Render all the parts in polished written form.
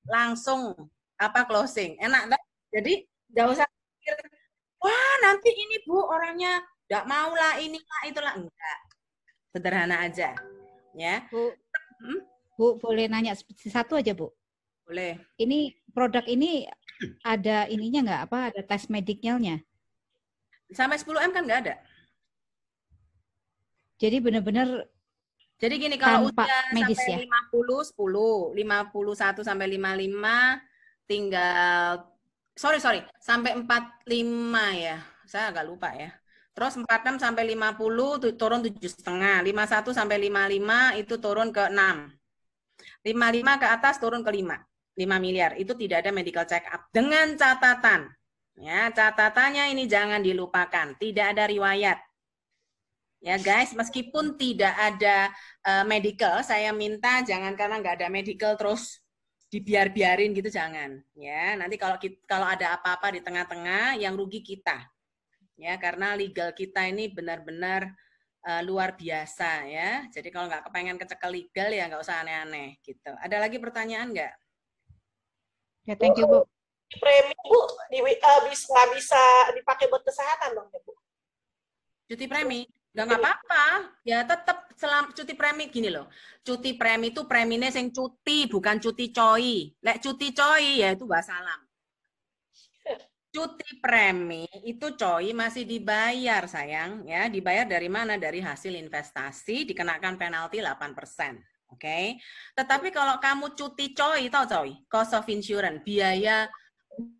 langsung closing. Enak kan? Jadi nggak usah pikir, wah nanti ini Bu orangnya nggak mau lah, inilah itulah. Enggak. Sederhana aja. Ya. Bu, boleh nanya satu aja, Bu? Boleh. Ini produk ini ada ininya nggak? Ada tes medicalnya? Sampai 10M kan nggak ada. Jadi benar-benar. Jadi gini, kalau usia medis sampai ya? 50, 10, 51 sampai 55 tinggal sampai 45 ya. Saya agak lupa ya. Terus 46 sampai 50 turun 7,5. 51 sampai 55 itu turun ke 6. 55 ke atas turun ke 5 miliar. Itu tidak ada medical check up. Dengan catatan, ya catatannya ini jangan dilupakan, tidak ada riwayat. Ya guys, meskipun tidak ada medical, saya minta jangan karena nggak ada medical terus dibiarin gitu, jangan. Ya, nanti kalau ada apa-apa di tengah-tengah, yang rugi kita. Ya, karena legal kita ini benar-benar luar biasa ya. Jadi kalau nggak kepengen kecekel legal ya nggak usah aneh-aneh gitu. Ada lagi pertanyaan nggak? Ya, thank you Bu. Premi Bu, nggak bisa dipakai buat kesehatan dong ya Bu? Cuti premi? Nggak apa-apa. Ya tetap cuti premi gini loh. Cuti premi itu preminya yang cuti, bukan cuti coy. Lek cuti coy ya itu wassalam. Cuti premi itu coy masih dibayar sayang ya. Dibayar dari mana? Dari hasil investasi, dikenakan penalti 8%. Oke. Tetapi kalau kamu cuti coy, tau coy, cost of insurance, biaya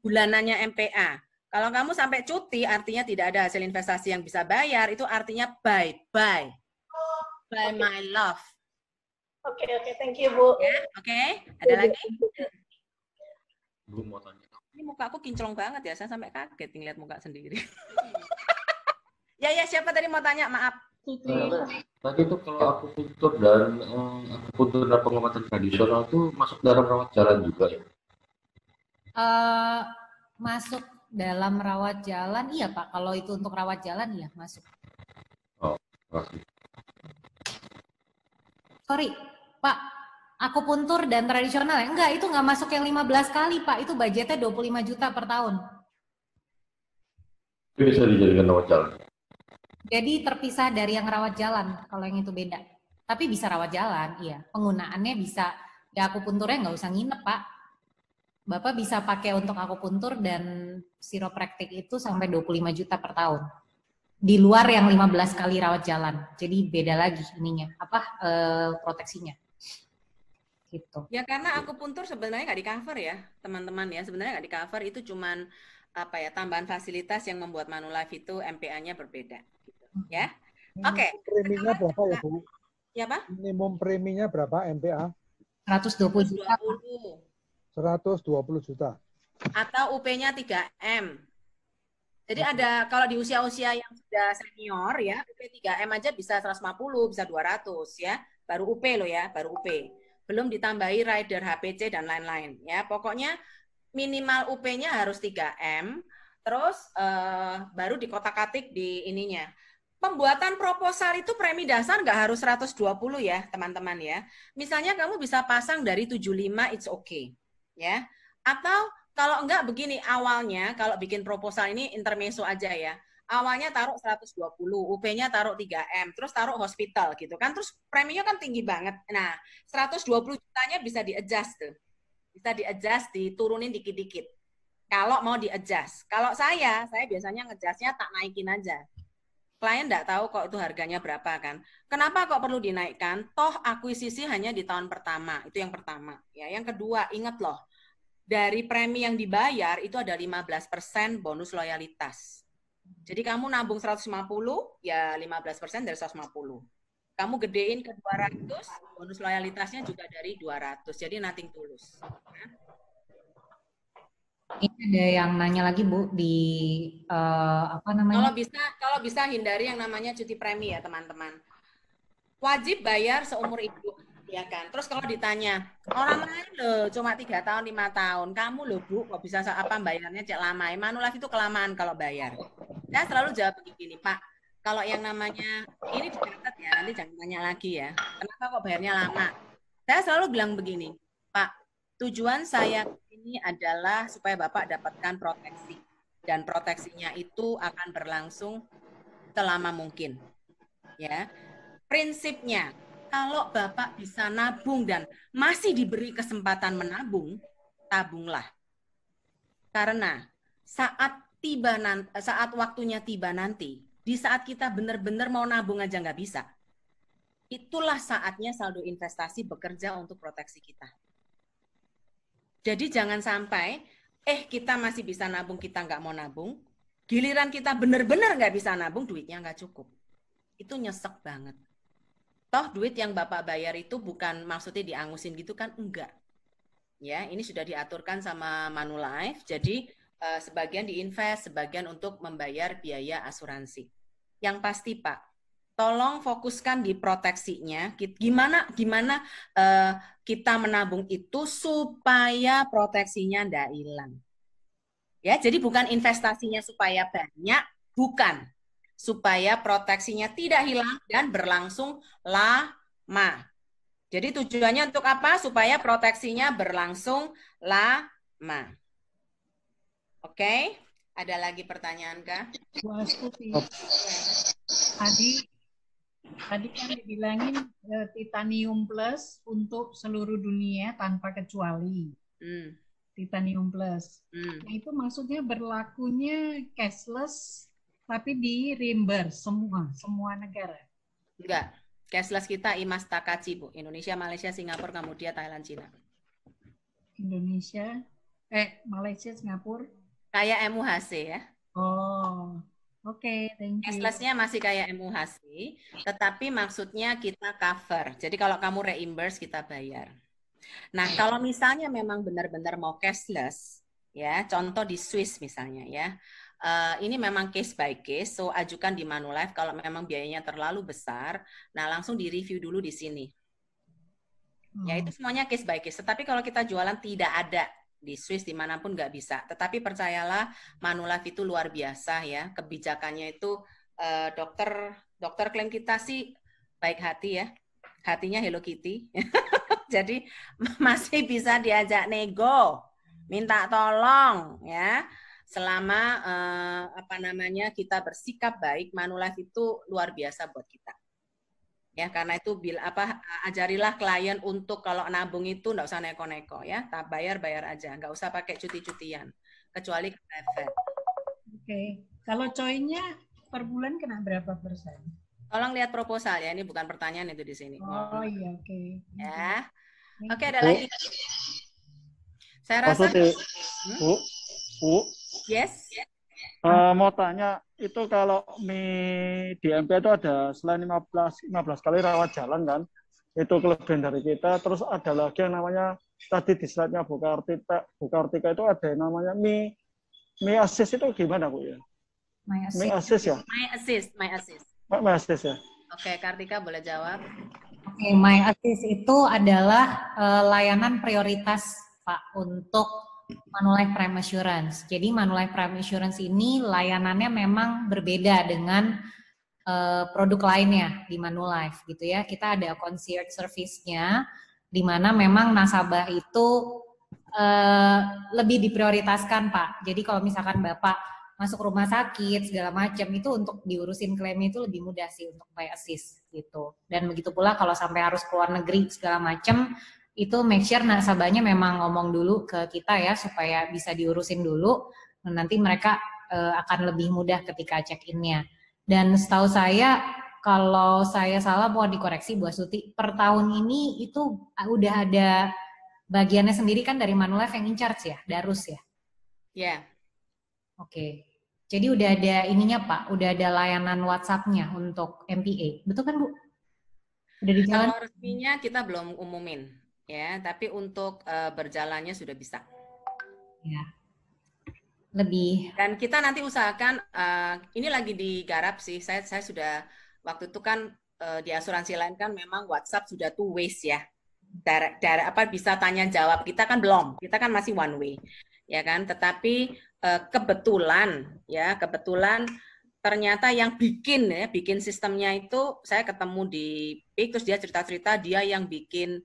bulanannya MPA. Kalau kamu sampai cuti, artinya tidak ada hasil investasi yang bisa bayar, itu artinya bye-bye. Bye my love. Oke, thank you Bu. Ya, oke. Ada lagi? Bu mau tanya. Ini muka aku kinclong banget ya, saya sampai kaget ngeliat muka sendiri. Ya, siapa tadi mau tanya? Maaf. Tadi itu kalau akupuntur dan pengobatan tradisional itu masuk dalam rawat jalan juga ya? Masuk dalam rawat jalan, iya Pak. Kalau itu untuk rawat jalan, iya masuk. Oh, makasih. Sorry, Pak. Akupuntur dan tradisional ya? Enggak, itu nggak masuk yang 15 kali Pak. Itu budgetnya 25 juta per tahun. Itu bisa dijadikan rawat jalan? Jadi terpisah dari yang rawat jalan, kalau yang itu beda. Tapi bisa rawat jalan, iya. Penggunaannya bisa, ya akupunturnya nggak usah nginep Pak. Bapak bisa pakai untuk akupuntur dan chiropractic itu sampai 25 juta per tahun. Di luar yang 15 kali rawat jalan. Jadi beda lagi ininya, proteksinya. Gitu. Ya karena akupuntur sebenarnya nggak di-cover ya, teman-teman ya. Sebenarnya nggak di-cover, itu cuman tambahan fasilitas yang membuat Manulife itu MPA-nya berbeda. Gitu. Ya. Oke. Preminya berapa ya Bu? Ya Pak? Minimum preminya berapa MPA? 120 juta. 120 juta. Atau UP-nya 3M. Jadi ada, kalau di usia-usia yang sudah senior ya, UP 3M aja bisa 150, bisa 200 ya. Baru UP loh ya, baru UP. Belum ditambahi rider, HPC, dan lain-lain ya. Pokoknya minimal UP-nya harus 3M, terus baru dikotak-katik di ininya. Pembuatan proposal itu premi dasar nggak harus 120 ya, teman-teman ya. Misalnya kamu bisa pasang dari 75, it's okay. Ya, atau kalau enggak begini, awalnya kalau bikin proposal ini intermezzo aja ya, awalnya taruh 120, UP-nya taruh 3M, terus taruh hospital gitu kan, terus preminya kan tinggi banget. Nah, 120 jutanya bisa di-adjust tuh, bisa di-adjust, diturunin dikit-dikit kalau mau di-adjust. Kalau saya biasanya nge-adjustnya tak naikin aja. Klien enggak tahu kok itu harganya berapa kan. Kenapa kok perlu dinaikkan? Toh akuisisi hanya di tahun pertama. Itu yang pertama. Ya, yang kedua, ingat loh. Dari premi yang dibayar itu ada 15% bonus loyalitas. Jadi kamu nabung 150, ya 15% dari 150. Kamu gedein ke 200, bonus loyalitasnya juga dari 200. Jadi nothing tulus. Ini ada yang nanya lagi Bu di apa namanya? Kalau bisa hindari yang namanya cuti premi ya teman-teman. Wajib bayar seumur hidup ya kan. Terus kalau ditanya orang lain loh cuma 3 tahun 5 tahun, kamu loh Bu kok bisa bayarnya cek lama? Manulife itu kelamaan kalau bayar. Saya selalu jawab begini Pak. Kalau yang namanya ini dicatat ya, nanti jangan tanya lagi ya. Kenapa kok bayarnya lama? Saya selalu bilang begini, Pak. Tujuan saya ini adalah supaya Bapak dapatkan proteksi. Dan proteksinya itu akan berlangsung selama mungkin. Ya. Prinsipnya, kalau Bapak bisa nabung dan masih diberi kesempatan menabung, tabunglah. Karena saat waktunya tiba nanti, di saat kita benar-benar mau nabung aja nggak bisa, itulah saatnya saldo investasi bekerja untuk proteksi kita. Jadi jangan sampai, kita masih bisa nabung, kita nggak mau nabung, giliran kita benar-benar nggak bisa nabung, duitnya nggak cukup. Itu nyesek banget. Toh duit yang Bapak bayar itu bukan maksudnya diangusin gitu kan, enggak. Ya, ini sudah diaturkan sama Manulife, jadi sebagian diinvest, sebagian untuk membayar biaya asuransi. Yang pasti Pak, tolong fokuskan di proteksinya. Gimana kita menabung itu supaya proteksinya tidak hilang. Ya, jadi bukan investasinya supaya banyak, bukan. Supaya proteksinya tidak hilang dan berlangsung lama. Jadi tujuannya untuk apa? Supaya proteksinya berlangsung lama. Oke, ada lagi pertanyaan kah? Bu Astuti, tadi kan dibilangin titanium plus untuk seluruh dunia tanpa kecuali. Titanium plus. Nah, itu maksudnya berlakunya cashless tapi di reimburse semua negara. Enggak. Cashless kita IMAS Takachi, Bu. Indonesia, Malaysia, Singapura, Kambodia, Thailand, Cina. Indonesia, Malaysia, Singapura. Kayak MUHC ya. Oh, oke, thank you. Cashless-nya masih kayak MUHC, tetapi maksudnya kita cover. Jadi kalau kamu reimburse, kita bayar. Nah, kalau misalnya memang benar-benar mau cashless, ya, contoh di Swiss misalnya ya, ini memang case by case, so ajukan di Manulife kalau memang biayanya terlalu besar, nah langsung di-review dulu di sini. Ya, itu semuanya case by case. Tetapi kalau kita jualan tidak ada di Swiss dimanapun nggak bisa. Tetapi percayalah Manulife itu luar biasa ya, kebijakannya itu dokter klaim kita sih baik hati ya, hatinya Hello Kitty. Jadi masih bisa diajak nego, minta tolong ya. Selama kita bersikap baik, Manulife itu luar biasa buat kita. Ya, karena itu ajarilah klien untuk kalau nabung itu nggak usah neko-neko ya, bayar aja, nggak usah pakai cuti-cutian, kecuali efek. Oke, kalau coinnya per bulan kena berapa persen? Tolong lihat proposal ya, ini bukan pertanyaan itu di sini. Oh iya, oke. Ya, oke, ada lagi. Saya rasa. Bu. Yes. Mau tanya, itu kalau di MP itu ada selain 15 kali rawat jalan kan, itu kelebihan dari kita. Terus ada lagi yang namanya, tadi di slide-nya Bu Kartika itu ada yang namanya Mi Assist itu gimana Bu ya? Mi Assist ya? My Assist. My Assist ya? Oke, Kartika boleh jawab. Oke, My Assist itu adalah layanan prioritas Pak untuk Manulife Prime Assurance. Jadi Manulife Prime Assurance ini layanannya memang berbeda dengan produk lainnya di Manulife gitu ya. Kita ada concierge service-nya di mana memang nasabah itu lebih diprioritaskan Pak. Jadi kalau misalkan Bapak masuk rumah sakit segala macam itu untuk diurusin klaimnya itu lebih mudah sih untuk My Assist gitu. Dan begitu pula kalau sampai harus keluar negeri segala macam itu make sure nasabahnya memang ngomong dulu ke kita ya supaya bisa diurusin dulu, nanti mereka akan lebih mudah ketika check-in-nya. Dan setahu saya, kalau saya salah mohon dikoreksi Bu Astuti, per tahun ini itu udah ada bagiannya sendiri kan dari Manulife yang in charge ya, Darus ya? Ya. Oke, jadi udah ada ininya Pak, udah ada layanan WhatsApp-nya untuk MPA, betul kan Bu? Udah di jalan? Kalau resminya kita belum umumin. Ya, tapi untuk berjalannya sudah bisa. Ya, lebih. Dan kita nanti usahakan, ini lagi digarap sih. Saya sudah waktu itu kan di asuransi lain kan memang WhatsApp sudah two ways ya. Bisa tanya jawab. Kita kan belum. Kita kan masih one way, ya kan. Tetapi kebetulan ternyata yang bikin sistemnya itu saya ketemu di PIK, terus dia cerita dia yang bikin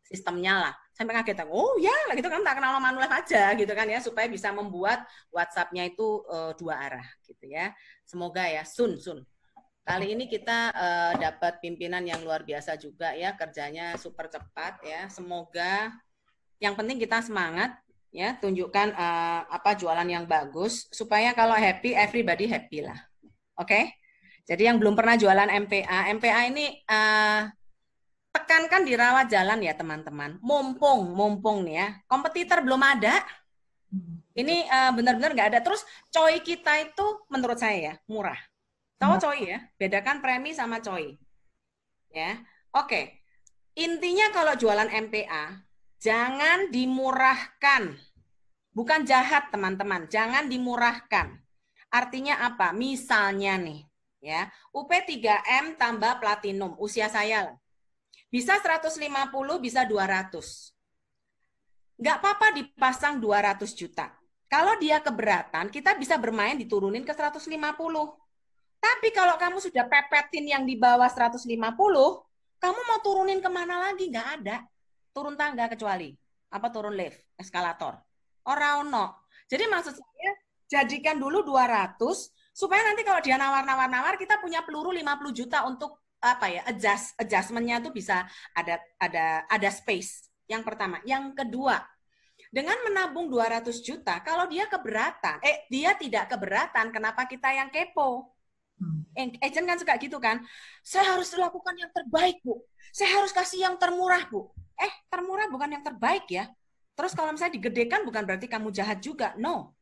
sistemnya lah. Sampai kaget aku, oh ya, lah gitu kan, tak kenal Manulife aja gitu kan ya, supaya bisa membuat WhatsApp-nya itu 2 arah gitu ya. Semoga ya, soon. Kali ini kita dapat pimpinan yang luar biasa juga ya, kerjanya super cepat ya. Semoga yang penting kita semangat ya, tunjukkan jualan yang bagus supaya kalau happy, everybody happy lah. Oke? Jadi yang belum pernah jualan MPA ini tekankan di rawat jalan ya teman-teman. Mumpung nih ya. Kompetitor belum ada. Ini benar-benar nggak ada. Terus COI kita itu menurut saya ya murah. Tahu COI ya? Bedakan premi sama COI. Ya. Oke. Intinya kalau jualan MPA jangan dimurahkan. Bukan jahat teman-teman. Jangan dimurahkan. Artinya apa? Misalnya nih ya, UP 3M tambah platinum, usia saya lah. Bisa 150, bisa 200. Nggak apa-apa dipasang 200 juta. Kalau dia keberatan, kita bisa bermain diturunin ke 150. Tapi kalau kamu sudah pepetin yang di bawah 150, kamu mau turunin kemana lagi? Nggak ada. Turun tangga kecuali. Apa turun lift, eskalator. Orang no. Jadi maksud saya, jadikan dulu 200, supaya nanti kalau dia nawar-nawar, kita punya peluru 50 juta untuk adjustment-nya tuh bisa ada space. Yang pertama. Yang kedua, dengan menabung 200 juta, kalau dia keberatan, dia tidak keberatan, kenapa kita yang kepo? Agent kan suka gitu kan, saya harus lakukan yang terbaik, Bu. Saya harus kasih yang termurah, Bu. Termurah bukan yang terbaik ya. Terus kalau misalnya digedekan bukan berarti kamu jahat juga. No.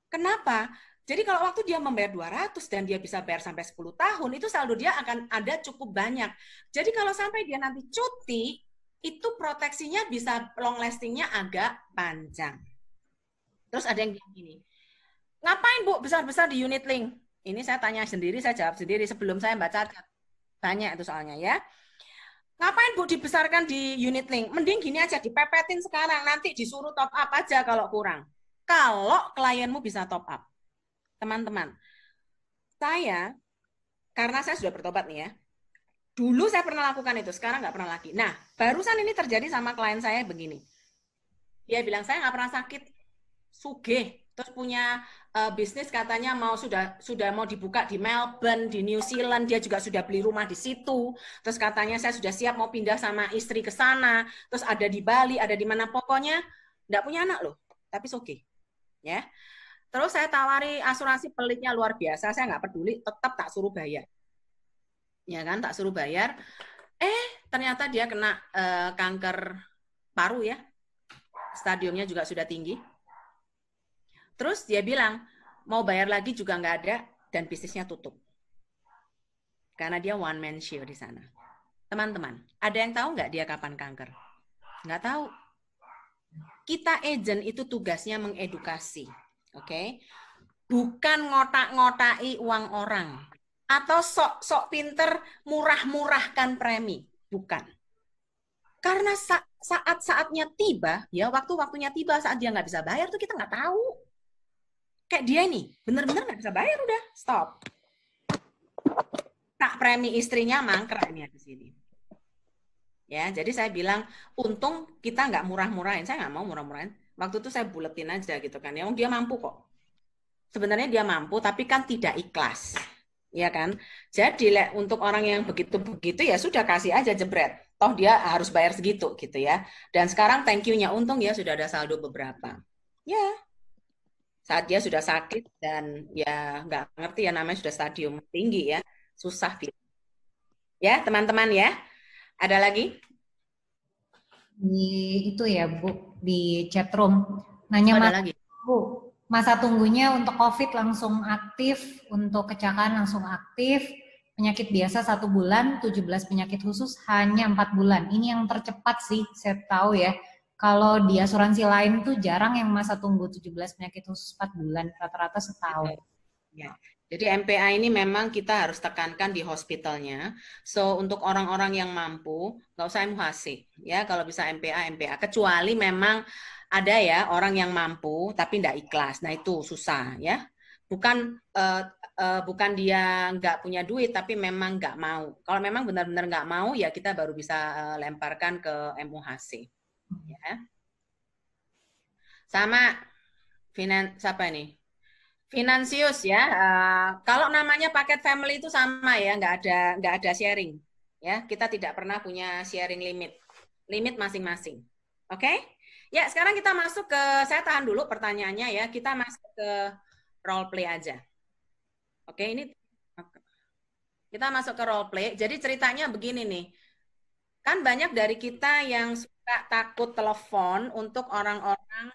Kenapa? Jadi kalau waktu dia membayar 200 dan dia bisa bayar sampai 10 tahun, itu saldo dia akan ada cukup banyak. Jadi kalau sampai dia nanti cuti, itu proteksinya bisa long lasting-nya agak panjang. Terus ada yang bilang gini, ngapain Bu besar-besar di unit link? Ini saya tanya sendiri, saya jawab sendiri sebelum saya baca banyak itu soalnya ya. Ngapain Bu dibesarkan di unit link? Mending gini aja, dipepetin sekarang, nanti disuruh top up aja kalau kurang. Kalau klienmu bisa top up. Teman-teman, karena saya sudah bertobat nih ya, dulu saya pernah lakukan itu, sekarang nggak pernah lagi. Nah, barusan ini terjadi sama klien saya begini. Dia bilang, saya nggak pernah sakit, sugih, terus punya bisnis katanya sudah mau dibuka di Melbourne, di New Zealand, dia juga sudah beli rumah di situ, terus katanya saya sudah siap mau pindah sama istri ke sana, terus ada di Bali, ada di mana, pokoknya nggak punya anak loh, tapi sugih. Ya. Terus saya tawari asuransi pelitnya luar biasa, saya nggak peduli, tetap tak suruh bayar. Ya kan, tak suruh bayar. Ternyata dia kena kanker paru ya. Stadiumnya juga sudah tinggi. Terus dia bilang, mau bayar lagi juga nggak ada, dan bisnisnya tutup. Karena dia one man show di sana. Teman-teman, ada yang tahu nggak dia kapan kanker? Nggak tahu. Kita agent itu tugasnya mengedukasi. Oke, bukan ngotak-ngotaki uang orang atau sok-sok pinter murah-murahkan premi, bukan. Karena saat-saatnya tiba, ya waktu-waktunya tiba saat dia nggak bisa bayar tuh kita nggak tahu. Kayak dia nih, bener-bener nggak bisa bayar udah, stop. Tak premi istrinya mangkrak ini di sini. Ya, jadi saya bilang untung kita nggak murah-murahin, saya nggak mau murah-murahin. Waktu itu saya buletin aja gitu kan, ya dia mampu kok. Sebenarnya dia mampu, tapi kan tidak ikhlas, ya kan. Jadi untuk orang yang begitu-begitu ya sudah kasih aja jebret. Toh dia harus bayar segitu gitu ya. Dan sekarang thank you-nya untung ya sudah ada saldo beberapa. Ya, saat dia sudah sakit dan ya nggak ngerti ya namanya sudah stadium tinggi ya, susah. Ya teman-teman ya, ada lagi? Itu ya Bu, di chat room nanya lagi. Bu, masa tunggunya untuk COVID langsung aktif, untuk kecelakaan langsung aktif, penyakit biasa 1 bulan, 17 penyakit khusus hanya 4 bulan. Ini yang tercepat sih, saya tahu ya. Kalau di asuransi lain tuh jarang yang masa tunggu 17 penyakit khusus 4 bulan, rata-rata setahun. Ya. Jadi MPA ini memang kita harus tekankan di hospitalnya. So untuk orang-orang yang mampu, nggak usah MHC ya. Kalau bisa MPA. Kecuali memang ada ya orang yang mampu tapi nggak ikhlas. Nah itu susah ya. bukan dia nggak punya duit, tapi memang nggak mau. Kalau memang benar-benar nggak mau, ya kita baru bisa lemparkan ke MUHC. Ya. Sama siapa ini? Finansius ya. Kalau namanya paket family itu sama ya, nggak ada sharing. Ya, kita tidak pernah punya sharing limit masing-masing. Oke? Ya, sekarang kita masuk ke, saya tahan dulu pertanyaannya ya. Kita masuk ke role play aja. Oke, ini kita masuk ke role play. Jadi ceritanya begini nih. Kan banyak dari kita yang suka takut telepon untuk orang-orang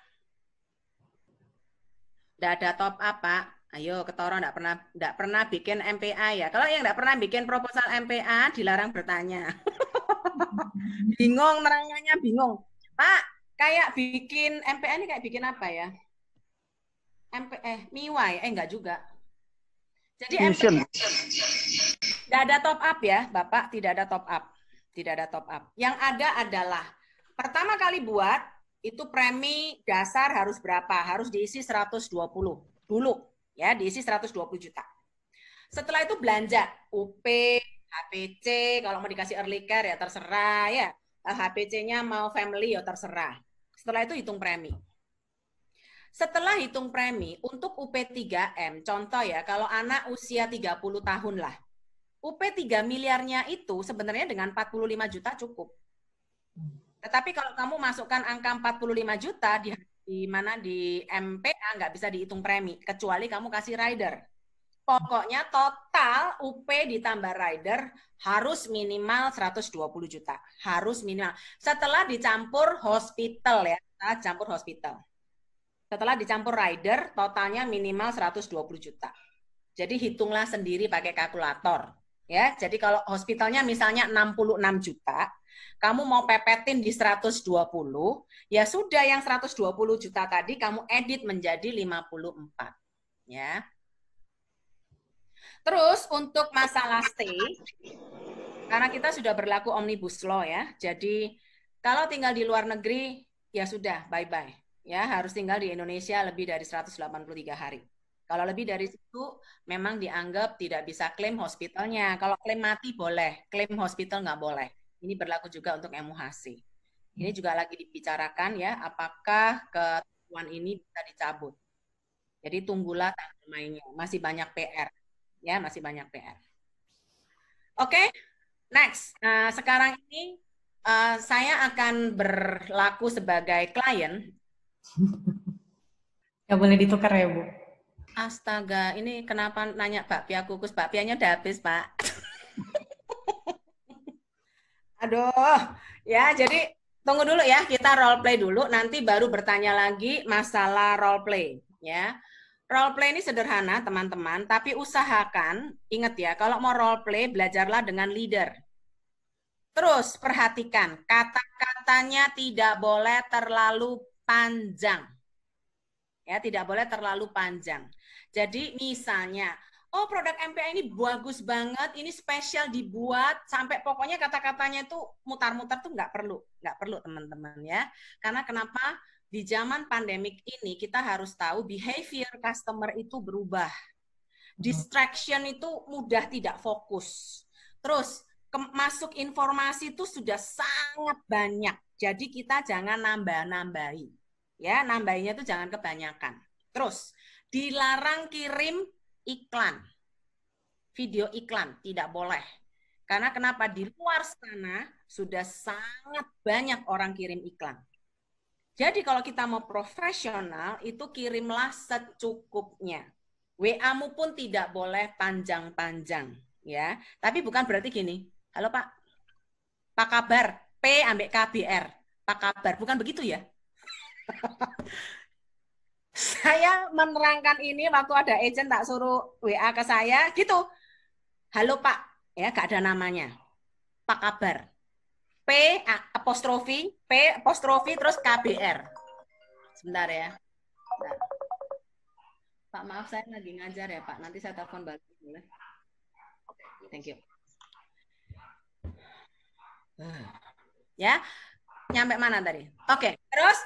nggak ada top up, Pak. Ayo, ketoro nggak pernah bikin MPA ya. Kalau yang nggak pernah bikin proposal MPA, dilarang bertanya. Bingung, nerangannya bingung. Pak, kayak bikin MPA ini kayak bikin apa ya? MIWAI, enggak juga. Jadi MPA tidak ada top up ya, Bapak, tidak ada top up. Tidak ada top up. Yang ada adalah pertama kali buat itu premi dasar harus berapa? Harus diisi 120 dulu ya, diisi 120 juta. Setelah itu belanja UP, HPC, kalau mau dikasih early care ya terserah ya. HPC-nya mau family ya terserah. Setelah itu hitung premi. Setelah hitung premi untuk UP3M, contoh ya, kalau anak usia 30 tahun lah. UP 3 miliarnya itu sebenarnya dengan 45 juta cukup. Tetapi kalau kamu masukkan angka 45 juta di mana di MPA nggak bisa dihitung premi, kecuali kamu kasih rider. Pokoknya total UP ditambah rider harus minimal 120 juta. Harus minimal. Setelah dicampur hospital ya, campur hospital. Setelah dicampur rider, totalnya minimal 120 juta. Jadi hitunglah sendiri pakai kalkulator. Ya, jadi kalau hospitalnya misalnya 66 juta, kamu mau pepetin di 120, ya sudah yang 120 juta tadi kamu edit menjadi 54. Ya. Terus untuk masalah stay, karena kita sudah berlaku Omnibus Law ya, jadi kalau tinggal di luar negeri, ya sudah, bye-bye. Ya, harus tinggal di Indonesia lebih dari 183 hari. Kalau lebih dari situ, memang dianggap tidak bisa klaim hospitalnya. Kalau klaim mati boleh, klaim hospital nggak boleh. Ini berlaku juga untuk MUHC. Ini juga lagi dibicarakan ya, apakah ketentuan ini bisa dicabut. Jadi tunggulah tanggal mainnya. Masih banyak PR. Ya, masih banyak PR. Oke, next. Nah, sekarang ini saya akan berlaku sebagai klien. Nggak boleh ditukar ya, Bu? Astaga, ini kenapa nanya bakpia kukus? Bakpianya udah habis, Pak. Aduh, ya jadi tunggu dulu ya, kita role play dulu, nanti baru bertanya lagi masalah role play. Ya, role play ini sederhana, teman-teman, tapi usahakan, ingat ya, kalau mau role play, belajarlah dengan leader. Terus perhatikan, kata-katanya tidak boleh terlalu panjang. Ya, tidak boleh terlalu panjang. Jadi misalnya, oh produk MPA ini bagus banget, ini spesial dibuat, sampai pokoknya kata-katanya itu mutar-mutar tuh nggak perlu teman-teman ya. Karena kenapa? Di zaman pandemik ini kita harus tahu behavior customer itu berubah. Distraction itu mudah tidak fokus. Terus masuk informasi itu sudah sangat banyak. Jadi kita jangan nambah-nambahi. Ya, nambahinnya itu jangan kebanyakan. Terus dilarang kirim iklan. Video iklan tidak boleh. Karena kenapa? Di luar sana sudah sangat banyak orang kirim iklan. Jadi kalau kita mau profesional, itu kirimlah secukupnya. WA-mu pun tidak boleh panjang-panjang. Ya, tapi bukan berarti gini, halo Pak, Pak kabar, P ambek KBR, Pak kabar, bukan begitu ya? Saya menerangkan ini waktu ada agent tak suruh WA ke saya, gitu. Halo Pak, ya gak ada namanya. Pak kabar. P apostrofi terus KBR. Sebentar ya. Sebentar. Pak maaf saya lagi ngajar ya Pak, nanti saya telepon balik boleh. Thank you. Ya, nyampe mana tadi? Oke, terus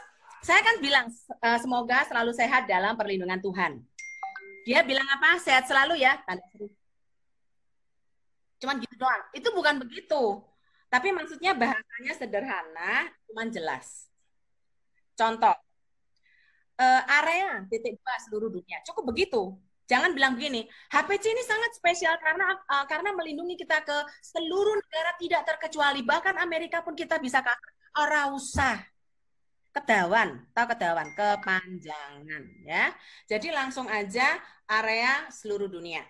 saya kan bilang semoga selalu sehat dalam perlindungan Tuhan. Dia bilang apa? Sehat selalu ya, tanda seru. Cuman gitu doang. Itu bukan begitu. Tapi maksudnya bahasanya sederhana, cuman jelas. Contoh, area titik 2 seluruh dunia. Cukup begitu. Jangan bilang begini, HPC ini sangat spesial karena melindungi kita ke seluruh negara tidak terkecuali, bahkan Amerika pun kita bisa cover. Ora usah. Kedawan, tahu kedawan, kepanjangan ya. Jadi langsung aja area seluruh dunia.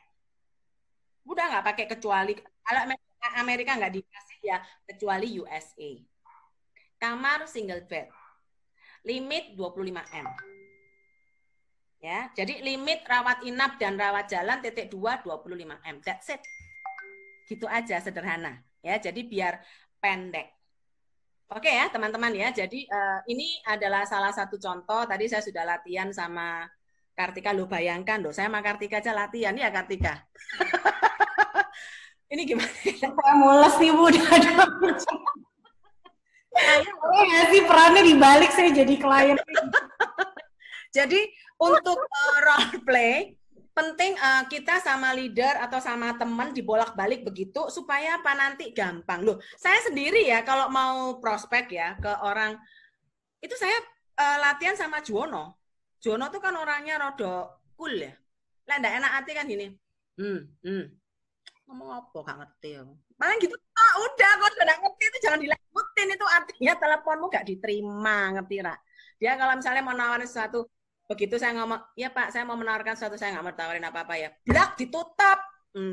Udah nggak pakai kecuali, kalau Amerika nggak dikasih ya, kecuali USA. Kamar single bed. Limit 25M. Ya, jadi limit rawat inap dan rawat jalan titik 2 25M. That's it. Gitu aja sederhana ya. Jadi biar pendek. Oke ya, teman-teman ya. Jadi ini adalah salah satu contoh. Tadi saya sudah latihan sama Kartika. Lo bayangkan loh, saya sama Kartika aja latihan ya Kartika. Ini gimana? Saya mules nih Bu. Saya sih perannya dibalik, saya jadi klien. Jadi untuk role play penting kita sama leader atau sama teman dibolak-balik begitu supaya apa nanti gampang. Loh, saya sendiri ya kalau mau prospek ya ke orang itu saya latihan sama Juwono. Juwono tuh kan orangnya rada cool ya. Lah ndak enak hati kan gini. Ngomong apa gak ngerti ya. Paling gitu, udah kok udah ngerti itu jangan dilanjutin, itu artinya teleponmu gak diterima, ngerti ra? Dia kalau misalnya mau nawarin sesuatu, begitu saya ngomong, ya Pak, saya mau menawarkan sesuatu, saya nggak mau tawarin apa-apa ya. Blak, ditutup.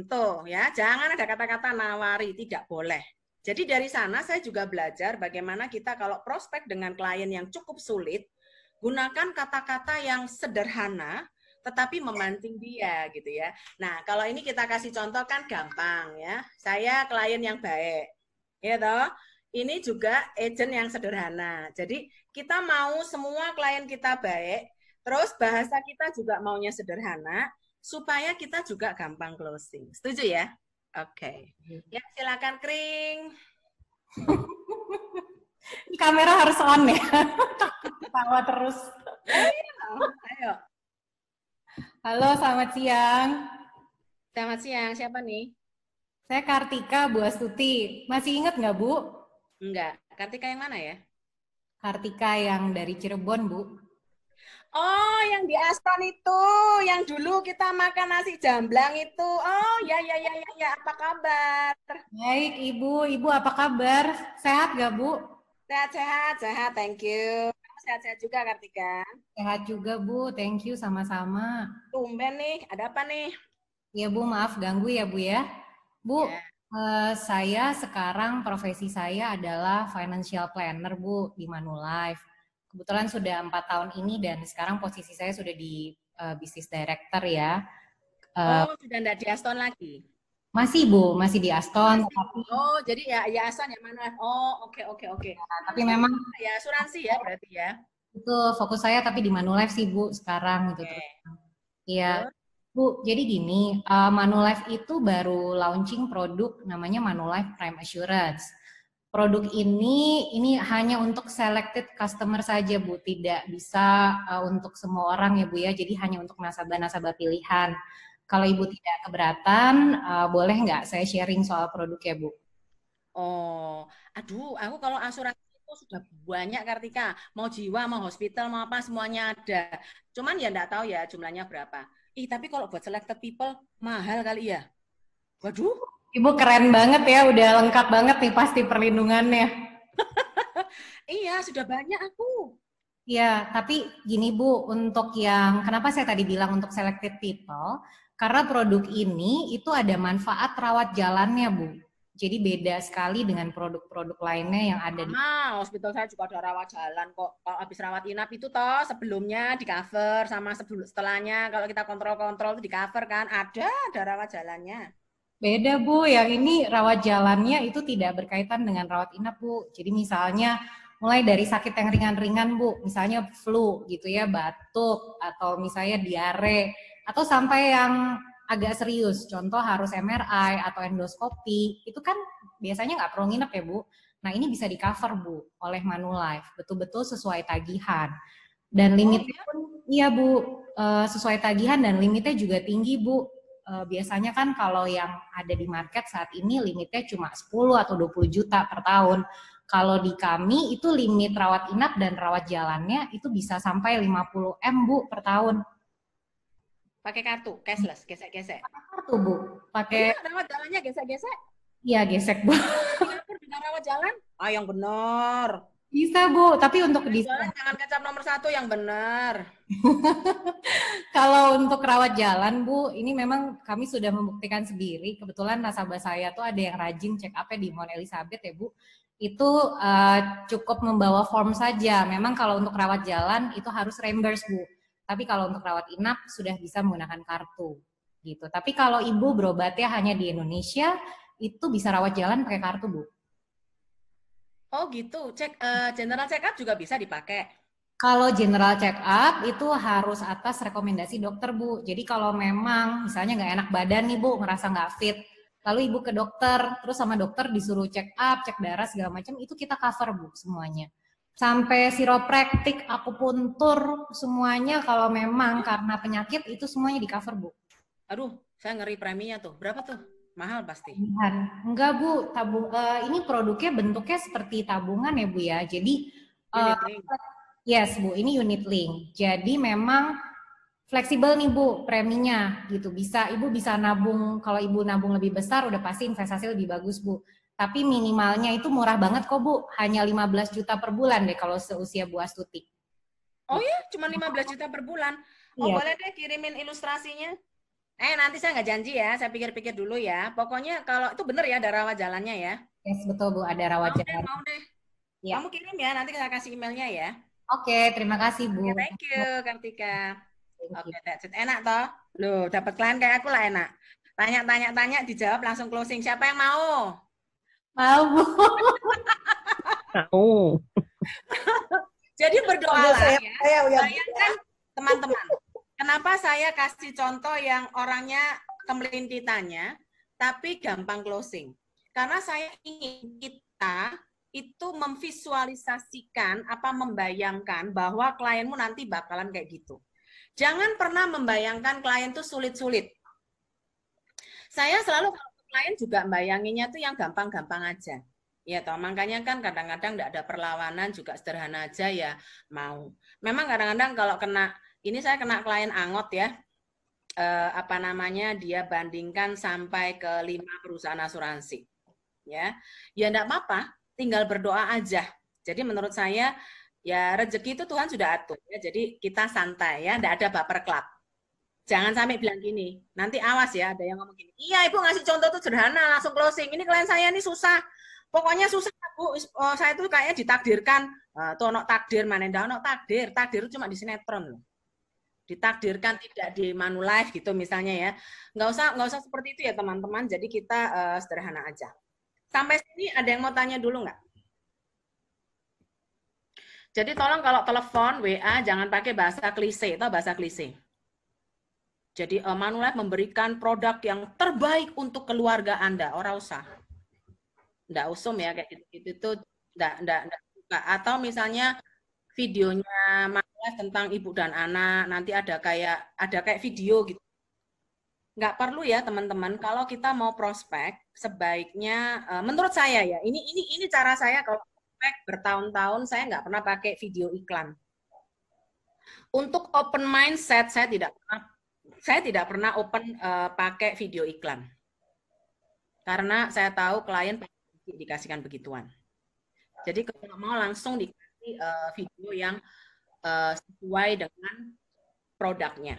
Tuh ya, jangan ada kata-kata nawari, tidak boleh. Jadi dari sana saya juga belajar bagaimana kita kalau prospek dengan klien yang cukup sulit, gunakan kata-kata yang sederhana, tetapi memancing dia gitu ya. Nah, kalau ini kita kasih contoh kan gampang ya. Saya klien yang baik, ya toh. Ini juga agent yang sederhana. Jadi kita mau semua klien kita baik, terus bahasa kita juga maunya sederhana, supaya kita juga gampang closing. Setuju ya? Oke. Ya, silakan Kring. Kamera harus on ya. Ketawa terus. Ayo. Halo, selamat siang. Selamat siang. Siapa nih? Saya Kartika, Bu Astuti. Masih ingat nggak, Bu? Enggak. Kartika yang mana ya? Kartika yang dari Cirebon, Bu. Oh, yang di Aston itu, yang dulu kita makan nasi jamblang itu. Oh, ya. Apa kabar? Baik, Ibu. Ibu apa kabar? Sehat nggak, Bu? Sehat. Thank you. Sehat-sehat juga, Kartika. Sehat juga, Bu. Thank you, sama-sama. Tumben nih, ada apa nih? Ya, Bu, maaf ganggu ya, Bu ya. Bu, Ya. Saya sekarang profesi saya adalah financial planner, Bu, di Manulife. Kebetulan sudah 4 tahun ini dan sekarang posisi saya sudah di business director ya. Oh, sudah enggak di Aston lagi? Masih, Bu, masih di Aston. Tapi, oh, jadi ya Aston ya Manulife. Oh, oke. tapi memang Ya asuransi ya berarti ya. itu fokus saya tapi di Manulife sih, Bu, sekarang gitu. Iya. Bu, jadi gini, Manulife itu baru launching produk namanya Manulife Prime Assurance. Produk ini hanya untuk selected customer saja, Bu, tidak bisa untuk semua orang ya, Bu ya. Jadi hanya untuk nasabah-nasabah pilihan. Kalau Ibu tidak keberatan, boleh nggak saya sharing soal produknya, Bu? Oh, aduh, aku kalau asuransi itu sudah banyak, Kartika. Mau jiwa, mau hospital, mau apa semuanya ada. Cuman ya nggak tahu ya jumlahnya berapa. Tapi kalau buat selected people mahal kali ya. Waduh. Ibu keren banget ya, udah lengkap banget nih pasti perlindungannya. Iya, sudah banyak aku. Iya, tapi gini Bu, untuk yang, kenapa saya tadi bilang untuk selected people, karena produk ini itu ada manfaat rawat jalannya, Bu. Jadi beda sekali dengan produk-produk lainnya yang ada di hospital saya juga ada rawat jalan kok. Kalau habis rawat inap itu toh sebelumnya di cover sama setelahnya kalau kita kontrol-kontrol itu di cover kan, ada rawat jalannya. Beda Bu, yang ini rawat jalannya itu tidak berkaitan dengan rawat inap Bu. Jadi misalnya mulai dari sakit yang ringan-ringan Bu, misalnya flu gitu ya, batuk atau misalnya diare, atau sampai yang agak serius, contoh harus MRI atau endoskopi, itu kan biasanya nggak perlu nginep ya Bu. Nah ini bisa di cover Bu oleh Manulife, betul-betul sesuai tagihan. Dan limitnya pun, iya Bu, sesuai tagihan dan limitnya juga tinggi, Bu. Biasanya kan kalau yang ada di market saat ini limitnya cuma 10 atau 20 juta per tahun. Kalau di kami itu limit rawat inap dan rawat jalannya itu bisa sampai 50 M, Bu, per tahun. Pakai kartu, cashless, gesek-gesek. Kartu, Bu. Pakai Rawat jalannya gesek-gesek. iya gesek, Bu. Singapura dengan rawat jalan? Ah, yang benar. Bisa, Bu, tapi untuk di Jalan jangan kecap nomor 1 yang benar. kalau untuk rawat jalan, Bu, ini memang kami sudah membuktikan sendiri. Kebetulan nasabah saya tuh ada yang rajin check up-nya di Mount Elizabeth ya, Bu. Itu cukup membawa form saja. Memang kalau untuk rawat jalan itu harus reimburse, Bu. Tapi kalau untuk rawat inap sudah bisa menggunakan kartu. Gitu. Tapi kalau Ibu berobatnya hanya di Indonesia, itu bisa rawat jalan pakai kartu, Bu. Oh gitu, general check up juga bisa dipakai. Kalau general check up itu harus atas rekomendasi dokter, Bu. Jadi kalau memang misalnya nggak enak badan nih, Bu, ngerasa nggak fit, lalu Ibu ke dokter, terus sama dokter disuruh check up, cek darah segala macam, itu kita cover, Bu, semuanya. Sampai chiropractic, akupuntur, semuanya kalau memang karena penyakit itu semuanya di cover, Bu. Aduh, saya ngeri preminya tuh. Berapa tuh? Mahal pasti. Enggak, Bu, ini produknya bentuknya seperti tabungan ya, Bu ya. Jadi Unit link. yes, Bu, ini unit link. Jadi memang fleksibel nih, Bu, preminya gitu. Ibu bisa nabung, kalau Ibu nabung lebih besar udah pasti investasi lebih bagus, Bu. Tapi minimalnya itu murah banget kok, Bu. Hanya 15 juta per bulan deh kalau seusia Bu Astuti. Oh ya, cuma 15 juta per bulan. Oh, Iya. boleh deh kirimin ilustrasinya. Nanti saya nggak janji ya, saya pikir-pikir dulu ya. Pokoknya kalau itu bener ya, ada rawat jalannya ya. Yes, betul, Bu, ada rawat jalan. Mau deh. Ya. Kamu kirim ya, nanti saya kasih emailnya ya. Oke, terima kasih, Bu. Oke, thank you, Kartika. Oke, that's it. Enak toh? Loh, dapat klien kayak aku lah enak. Tanya, dijawab langsung closing. Siapa yang mau? Mau, Bu. Jadi berdoalah ya. Saya Bayangkan teman-teman, kenapa saya kasih contoh yang orangnya kemelintitannya, tapi gampang closing. Karena saya ingin kita itu memvisualisasikan, membayangkan bahwa klienmu nanti bakalan kayak gitu. Jangan pernah membayangkan klien itu sulit-sulit. Saya selalu kalau klien juga membayanginnya tuh yang gampang-gampang aja. Ya toh, makanya kan kadang-kadang tidak ada perlawanan, juga sederhana aja ya mau. Memang kadang-kadang kalau ini saya kena klien angot ya, dia bandingkan sampai ke 5 perusahaan asuransi. Ya enggak apa-apa, tinggal berdoa aja. Jadi menurut saya ya rezeki itu Tuhan sudah atur ya. Jadi kita santai ya, enggak ada baper klub. Jangan sampai bilang gini, nanti awas ya ada yang ngomong gini, iya Ibu ngasih contoh tuh sederhana, langsung closing. Ini klien saya ini susah. Pokoknya susah, Bu. Saya tuh kayaknya ditakdirkan. Tuh ono takdir, mana ndak ono takdir. Takdir itu cuma di sinetron loh. Ditakdirkan tidak di Manulife gitu misalnya ya. Nggak usah seperti itu ya teman-teman. Jadi kita sederhana aja. Sampai sini ada yang mau tanya dulu nggak? Jadi tolong kalau telepon, WA jangan pakai bahasa klise atau bahasa klise. Jadi Manulife memberikan produk yang terbaik untuk keluarga Anda. Ora usah. Nggak usum ya kayak gitu-gitu tuh nggak suka. Atau misalnya videonya Manulife tentang ibu dan anak nanti ada kayak video gitu. Nggak perlu ya teman-teman. Kalau kita mau prospek sebaiknya menurut saya ya ini cara saya kalau prospek bertahun-tahun saya nggak pernah pakai video iklan. Untuk open mindset saya tidak pernah open pakai video iklan. Karena saya tahu klien dikasihkan begituan. Jadi kalau mau langsung dikasih video yang sesuai dengan produknya.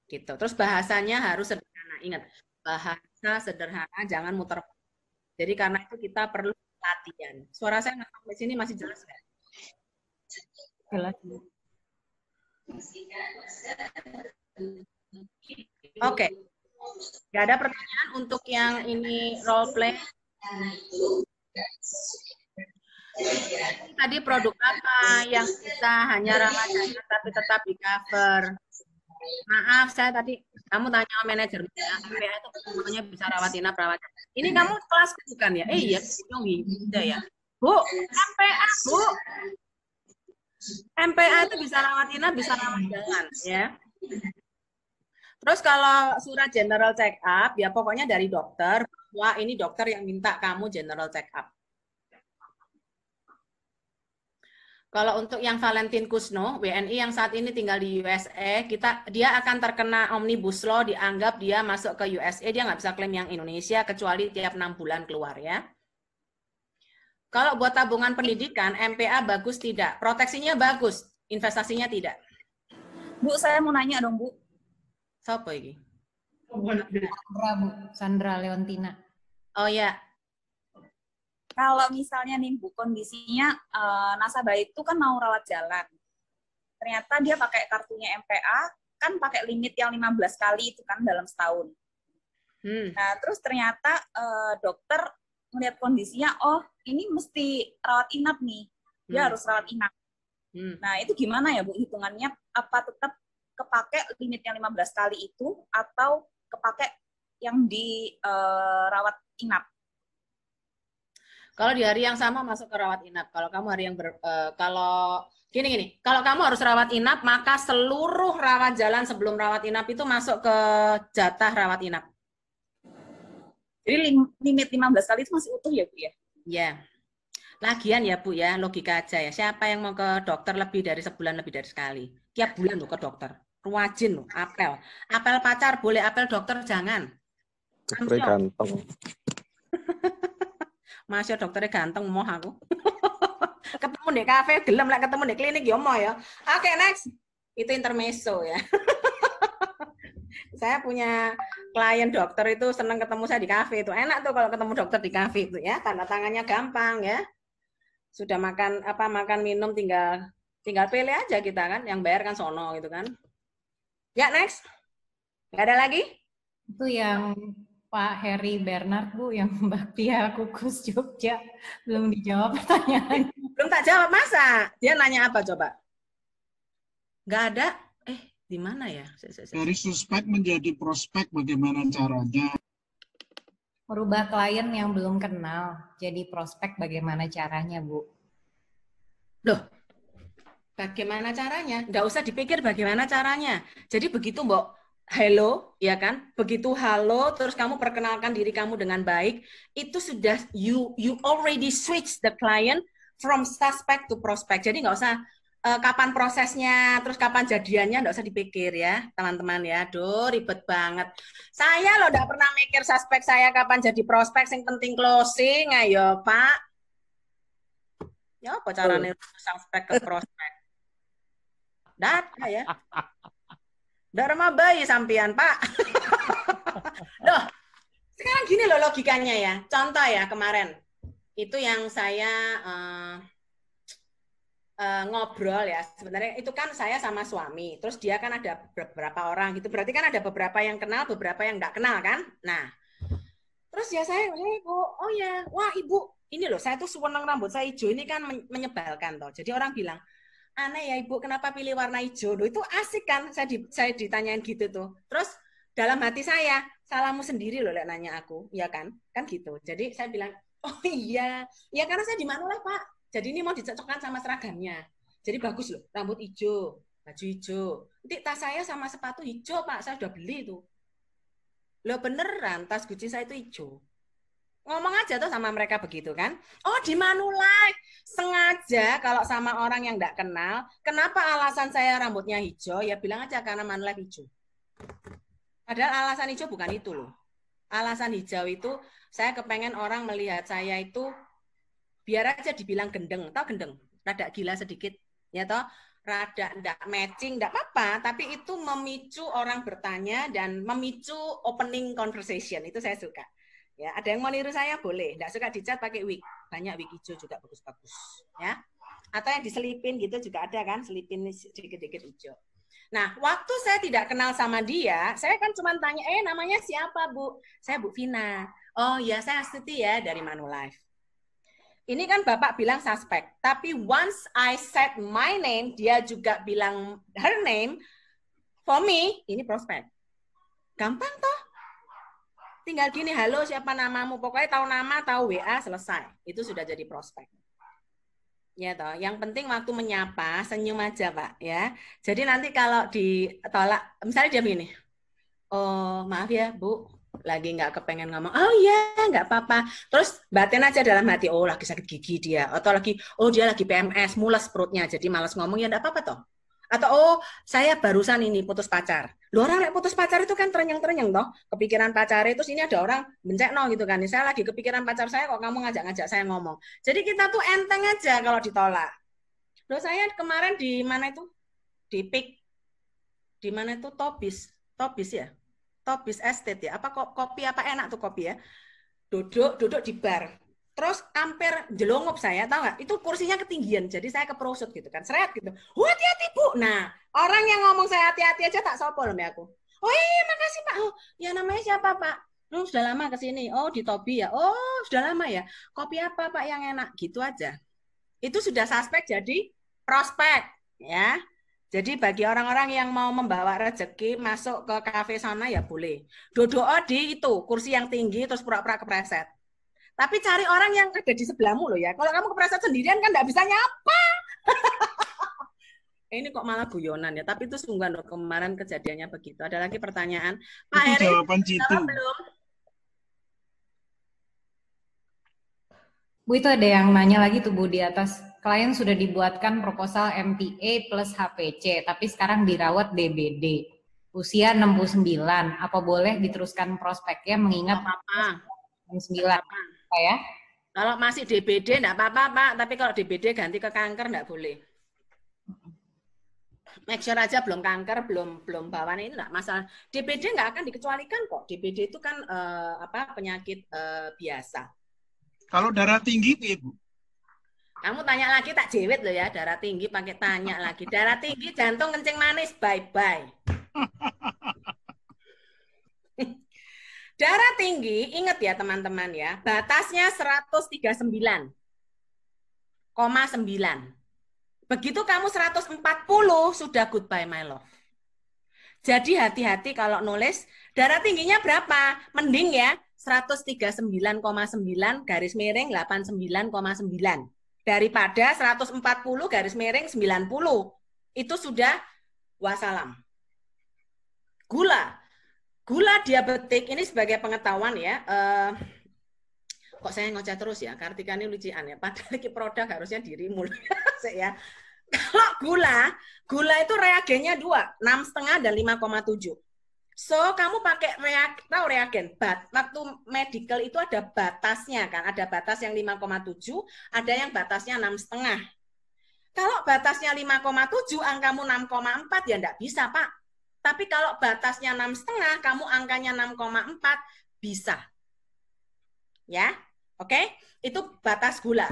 Gitu. Terus bahasanya harus sederhana. Ingat, bahasa sederhana, jangan muter. Jadi karena itu kita perlu latihan. Suara saya sampai sini masih jelas nggak? Jelas. Oke. Nggak ada pertanyaan untuk yang ini role play? Tadi produk apa yang kita hanya rawat jalan tapi tetap di cover? Maaf, saya tadi kamu tanya sama manajer ya, MPA itu semuanya bisa rawat inap, rawat jalan. Ini kamu kelas bukan ya? Iya, udah ya. Bu, MPA, Bu. MPA itu bisa rawat inap, bisa rawat jalan ya. Terus kalau surat general check up, ya pokoknya dari dokter, bahwa ini dokter yang minta kamu general check up. Kalau untuk yang Valentin Kusno, WNI yang saat ini tinggal di USA, dia akan terkena Omnibus Law, dianggap dia masuk ke USA, dia nggak bisa klaim yang Indonesia, kecuali tiap 6 bulan keluar ya. Kalau buat tabungan pendidikan, MPA bagus tidak? Proteksinya bagus, investasinya tidak. Bu, saya mau nanya dong, Bu. Siapa ini? Sandra, Bu. Sandra Leontina. Oh ya. Kalau misalnya nih Bu, kondisinya nasabah itu kan mau rawat jalan. Ternyata dia pakai kartunya MPA, kan pakai limit yang 15 kali itu kan dalam setahun. Nah, terus ternyata dokter melihat kondisinya, oh ini mesti rawat inap nih. Dia harus rawat inap. Nah, itu gimana ya Bu hitungannya? Apa tetap kepake limit yang 15 kali itu atau kepake yang di rawat inap? Kalau di hari yang sama masuk ke rawat inap. Kalau kamu hari yang kalau gini, kalau kamu harus rawat inap, maka seluruh rawat jalan sebelum rawat inap itu masuk ke jatah rawat inap. Jadi limit 15 kali itu masih utuh ya Bu ya? Iya. Lagian ya Bu ya, logika aja ya. Siapa yang mau ke dokter lebih dari sebulan, lebih dari sekali? Tiap bulan loh ke dokter. Wajin loh, apel. Apel pacar boleh, apel dokter jangan. Dokternya ganteng. Masya dokternya ganteng, mau aku. Ketemu di kafe, gelem lah ketemu di klinik, ya mau ya. Oke, next. Itu intermezzo ya. Saya punya klien dokter itu senang ketemu saya di kafe itu. Enak tuh kalau ketemu dokter di kafe itu ya. Tanda tangannya gampang ya. Sudah makan minum tinggal pilih aja kita kan. Yang bayar kan sono gitu kan. Ya, next. Nggak ada lagi? Itu yang Pak Heri Bernard, Bu, yang Bakpia Kukus Jogja. Belum dijawab pertanyaannya. Belum tak jawab, masa? Dia nanya apa coba? Nggak ada? Di mana ya? Dari suspek menjadi prospek, bagaimana caranya? Merubah klien yang belum kenal jadi prospek, bagaimana caranya, Bu? Loh, bagaimana caranya? Nggak usah dipikir bagaimana caranya. Jadi begitu, Mbok, halo, ya kan? Begitu halo, terus kamu perkenalkan diri kamu dengan baik, itu sudah you already switch the client from suspect to prospect. Jadi nggak usah kapan prosesnya, terus kapan jadiannya, nggak usah dipikir ya, teman-teman ya. Aduh, ribet banget. Saya loh nggak pernah mikir suspek saya kapan jadi prospek, yang penting closing, ayo Pak. Ya apa caranya suspek ke prospek? Data ya. Dharma bayi sampian, Pak. Loh, sekarang gini loh logikanya ya. Contoh ya, kemarin. Itu yang saya ngobrol ya. Sebenarnya itu kan saya sama suami. Terus dia kan ada beberapa orang gitu. Berarti kan ada beberapa yang kenal, beberapa yang nggak kenal kan. Nah, terus ya saya, Ibu, oh ya, wah Ibu, ini loh, saya tuh seneng rambut saya hijau. Ini kan menyebalkan toh. Jadi orang bilang, aneh ya Ibu, kenapa pilih warna hijau? Loh, itu asik kan, saya ditanyain gitu tuh. Terus dalam hati saya, salahmu sendiri loh, nanya aku, ya kan gitu. Jadi saya bilang, oh iya, ya karena saya di Manulife Pak. Jadi ini mau dicocokkan sama seragamnya. Jadi bagus loh, rambut hijau, baju hijau. Nanti tas saya sama sepatu hijau Pak, saya udah beli tuh. Loh beneran, tas Gucci saya itu hijau. Ngomong aja tuh sama mereka begitu kan. Oh di Manulife, sengaja kalau sama orang yang nggak kenal, kenapa alasan saya rambutnya hijau, ya bilang aja karena Manulife hijau. Padahal alasan hijau bukan itu loh. Alasan hijau itu, saya kepengen orang melihat saya itu, biar aja dibilang gendeng, tau gendeng, rada gila sedikit, ya toh, rada ndak matching, ndak apa-apa, tapi itu memicu orang bertanya dan memicu opening conversation, itu saya suka. Ya, ada yang mau niru saya boleh, ndak suka dicat pakai wig, banyak wig hijau juga bagus-bagus, ya. Atau yang diselipin gitu juga ada kan, selipin sedikit-sedikit hijau. Nah, waktu saya tidak kenal sama dia, saya kan cuma tanya, namanya siapa Bu? Saya Bu Vina. Oh ya, saya Astuti ya dari Manulife. Ini kan Bapak bilang suspek, tapi once I said my name, dia juga bilang her name, for me, ini prospek. Gampang toh? Tinggal gini, halo siapa namamu, pokoknya tahu nama, tahu WA, selesai. Itu sudah jadi prospek. Ya toh, yang penting waktu menyapa senyum aja Pak ya. Jadi nanti kalau ditolak, misalnya dia begini, oh maaf ya Bu, lagi nggak kepengen ngomong. Oh iya, nggak apa-apa. Terus batin aja dalam hati, oh lagi sakit gigi dia, atau lagi, oh dia lagi PMS, mules perutnya, jadi malas ngomong ya nggak apa-apa toh. Atau oh saya barusan ini putus pacar. Lu orang yang putus pacar itu kan terenyang-terenyang toh, kepikiran pacarnya, terus ini ada orang bencek no gitu kan. Saya lagi kepikiran pacar saya kok kamu ngajak-ngajak saya ngomong. Jadi kita tuh enteng aja kalau ditolak. Loh saya kemarin di mana itu? Di PIK. Di mana itu Tobis ya? Tobis Estate ya. Apa kopi apa enak tuh kopi ya? Duduk di bar. Terus hampir jelongup saya, tahu nggak? Itu kursinya ketinggian, jadi saya keprosot gitu kan, seret gitu. Hati-hati Bu. Nah, orang yang ngomong saya hati-hati aja tak sopo loh aku. Oh iya, makasih Pak. Oh, ya namanya siapa Pak? Lu sudah lama kesini. Oh di Tobi ya. Oh sudah lama ya. Kopi apa Pak yang enak? Gitu aja. Itu sudah suspek jadi prospek ya. Jadi bagi orang-orang yang mau membawa rezeki masuk ke kafe sana ya boleh. Duduk di itu kursi yang tinggi terus pura-pura kepreset. Tapi cari orang yang ada di sebelahmu loh ya. Kalau kamu kepreset sendirian kan nggak bisa nyapa. Ini kok malah guyonan ya. Tapi itu sungguhan loh kemarin kejadiannya begitu. Ada lagi pertanyaan? Pak Itu Eri, jawaban Citu. belum? Bu, itu ada yang nanya lagi tuh Bu di atas. Klien sudah dibuatkan proposal MTA plus HPC, tapi sekarang dirawat DBD. Usia 69. Apa boleh diteruskan prospeknya mengingat apa-apa. 69? Ya? Kalau masih DBD enggak apa-apa Pak, tapi kalau DBD ganti ke kanker enggak boleh. Make sure aja belum kanker, belum bawaan ini enggak masalah. DBD enggak akan dikecualikan kok. DBD itu kan penyakit biasa. Kalau darah tinggi Bu? Kamu tanya lagi tak jewet loh ya, darah tinggi pakai tanya lagi. Darah tinggi, jantung kencing manis, bye-bye. Darah tinggi, ingat ya teman-teman ya, batasnya 139,9. Begitu kamu 140, sudah goodbye my love. Jadi hati-hati kalau nulis, darah tingginya berapa? Mending ya, 139,9 garis miring 89,9. Daripada 140 garis miring 90. Itu sudah wassalam. Gula diabetik ini sebagai pengetahuan ya. Kok saya ngoceh terus ya? Kartika ini lucian ya. Padahal ini produk harusnya dirimu ya. Kalau gula itu reagennya 2, 6,5 dan 5,7. So, kamu pakai reagen, waktu medical itu ada batasnya kan, ada batas yang 5,7, ada yang batasnya 6,5. Kalau batasnya 5,7, angkamu 6,4 ya enggak bisa, Pak. Tapi kalau batasnya 6,5, kamu angkanya 6,4 bisa. Ya, oke? Itu batas gula.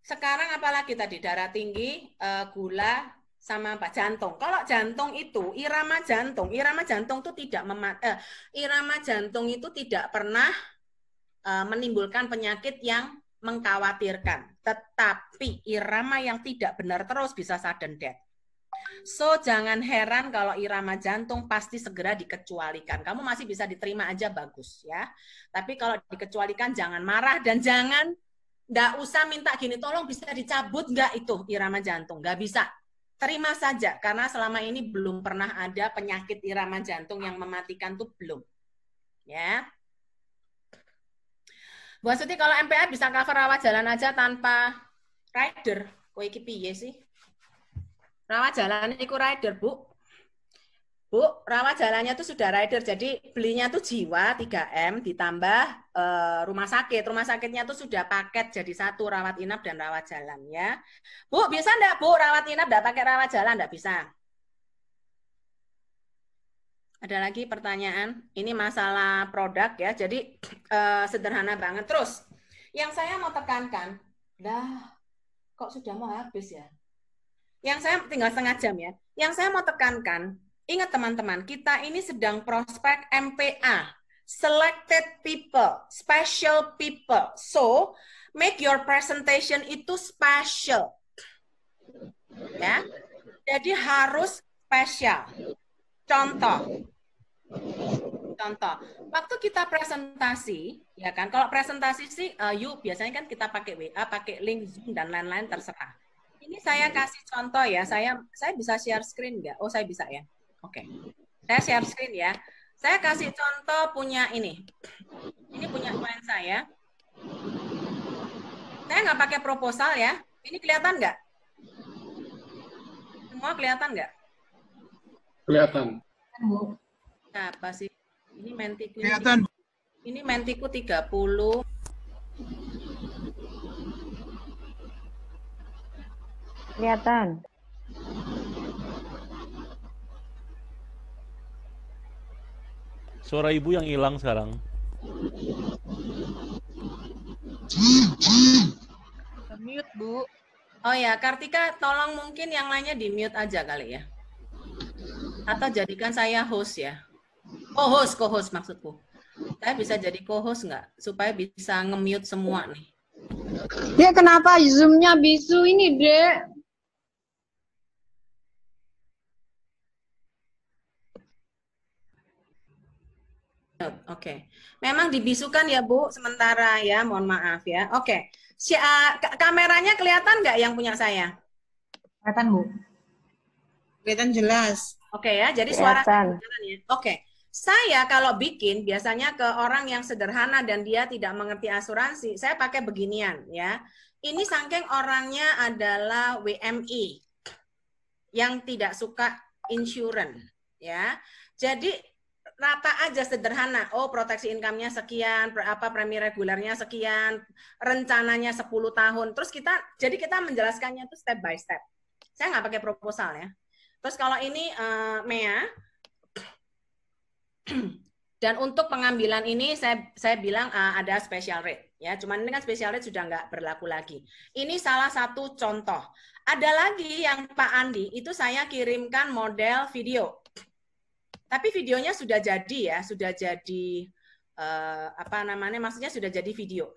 Sekarang apalagi tadi darah tinggi, gula sama jantung. Kalau jantung itu irama jantung itu tidak irama jantung itu tidak pernah menimbulkan penyakit yang mengkhawatirkan. Tetapi irama yang tidak benar terus bisa sudden death. So jangan heran kalau irama jantung pasti segera dikecualikan. Kamu masih bisa diterima aja bagus ya. Tapi kalau dikecualikan jangan marah dan jangan nggak usah minta gini tolong bisa dicabut nggak itu irama jantung, nggak bisa. Terima saja, karena selama ini belum pernah ada penyakit irama jantung yang mematikan tuh belum. Ya. Bu Astuti, kalau MPA bisa cover rawat jalan aja tanpa rider. Kok iki piye sih? Rawat jalan iku rider, Bu. Bu, rawat jalannya tuh sudah rider, jadi belinya tuh jiwa 3M ditambah rumah sakit. Rumah sakitnya tuh sudah paket jadi satu rawat inap dan rawat jalan ya. Bu, bisa enggak Bu rawat inap enggak pakai rawat jalan? Enggak bisa. Ada lagi pertanyaan? Ini masalah produk ya, jadi sederhana banget. Terus, yang saya mau tekankan, kok sudah mau habis ya? Yang saya tinggal setengah jam ya. Yang saya mau tekankan, ingat teman-teman, kita ini sedang prospek MPA, selected people, special people. So, make your presentation itu special. Ya. Jadi harus spesial. Contoh, waktu kita presentasi, ya kan, kalau presentasi sih, biasanya kan kita pakai WA, pakai link Zoom dan lain-lain terserah. Ini saya kasih contoh ya. Saya bisa share screen nggak? Oh, saya bisa ya. Oke. Saya share screen ya. Saya kasih contoh punya ini. Ini punya klien saya. Saya nggak pakai proposal ya. Ini kelihatan nggak? Semua kelihatan nggak? Kelihatan. Apa sih? Ini Mentiku. Kelihatan. Ini Mentiku 30. Kelihatan. Suara ibu yang hilang sekarang. Mute, Bu. Oh ya, Kartika, tolong mungkin yang lainnya di mute aja kali ya. Atau jadikan saya host ya. Co-host maksudku. Saya bisa jadi co-host nggak? Supaya bisa nge-mute semua nih. Dia kenapa Zoom-nya bisu ini, Dek? Oke. Memang dibisukan ya, Bu, sementara ya, mohon maaf ya. Oke. Kameranya kelihatan nggak yang punya saya? Kelihatan, Bu. Kelihatan jelas. Oke ya, jadi suara Kelihatan. ya. Oke. Saya kalau bikin biasanya ke orang yang sederhana dan dia tidak mengerti asuransi, saya pakai beginian ya. Ini saking orangnya adalah WMI yang tidak suka insurance ya. Jadi rata aja sederhana. Oh, proteksi income-nya sekian, premi regulernya sekian, rencananya 10 tahun. Terus jadi kita menjelaskannya itu step by step. Saya nggak pakai proposal ya. Terus kalau ini Mea, dan untuk pengambilan ini saya bilang ada special rate ya. Cuman ini kan special rate sudah nggak berlaku lagi. Ini salah satu contoh. Ada lagi yang Pak Andi itu saya kirimkan model video. Tapi videonya sudah jadi ya, sudah jadi maksudnya sudah jadi video.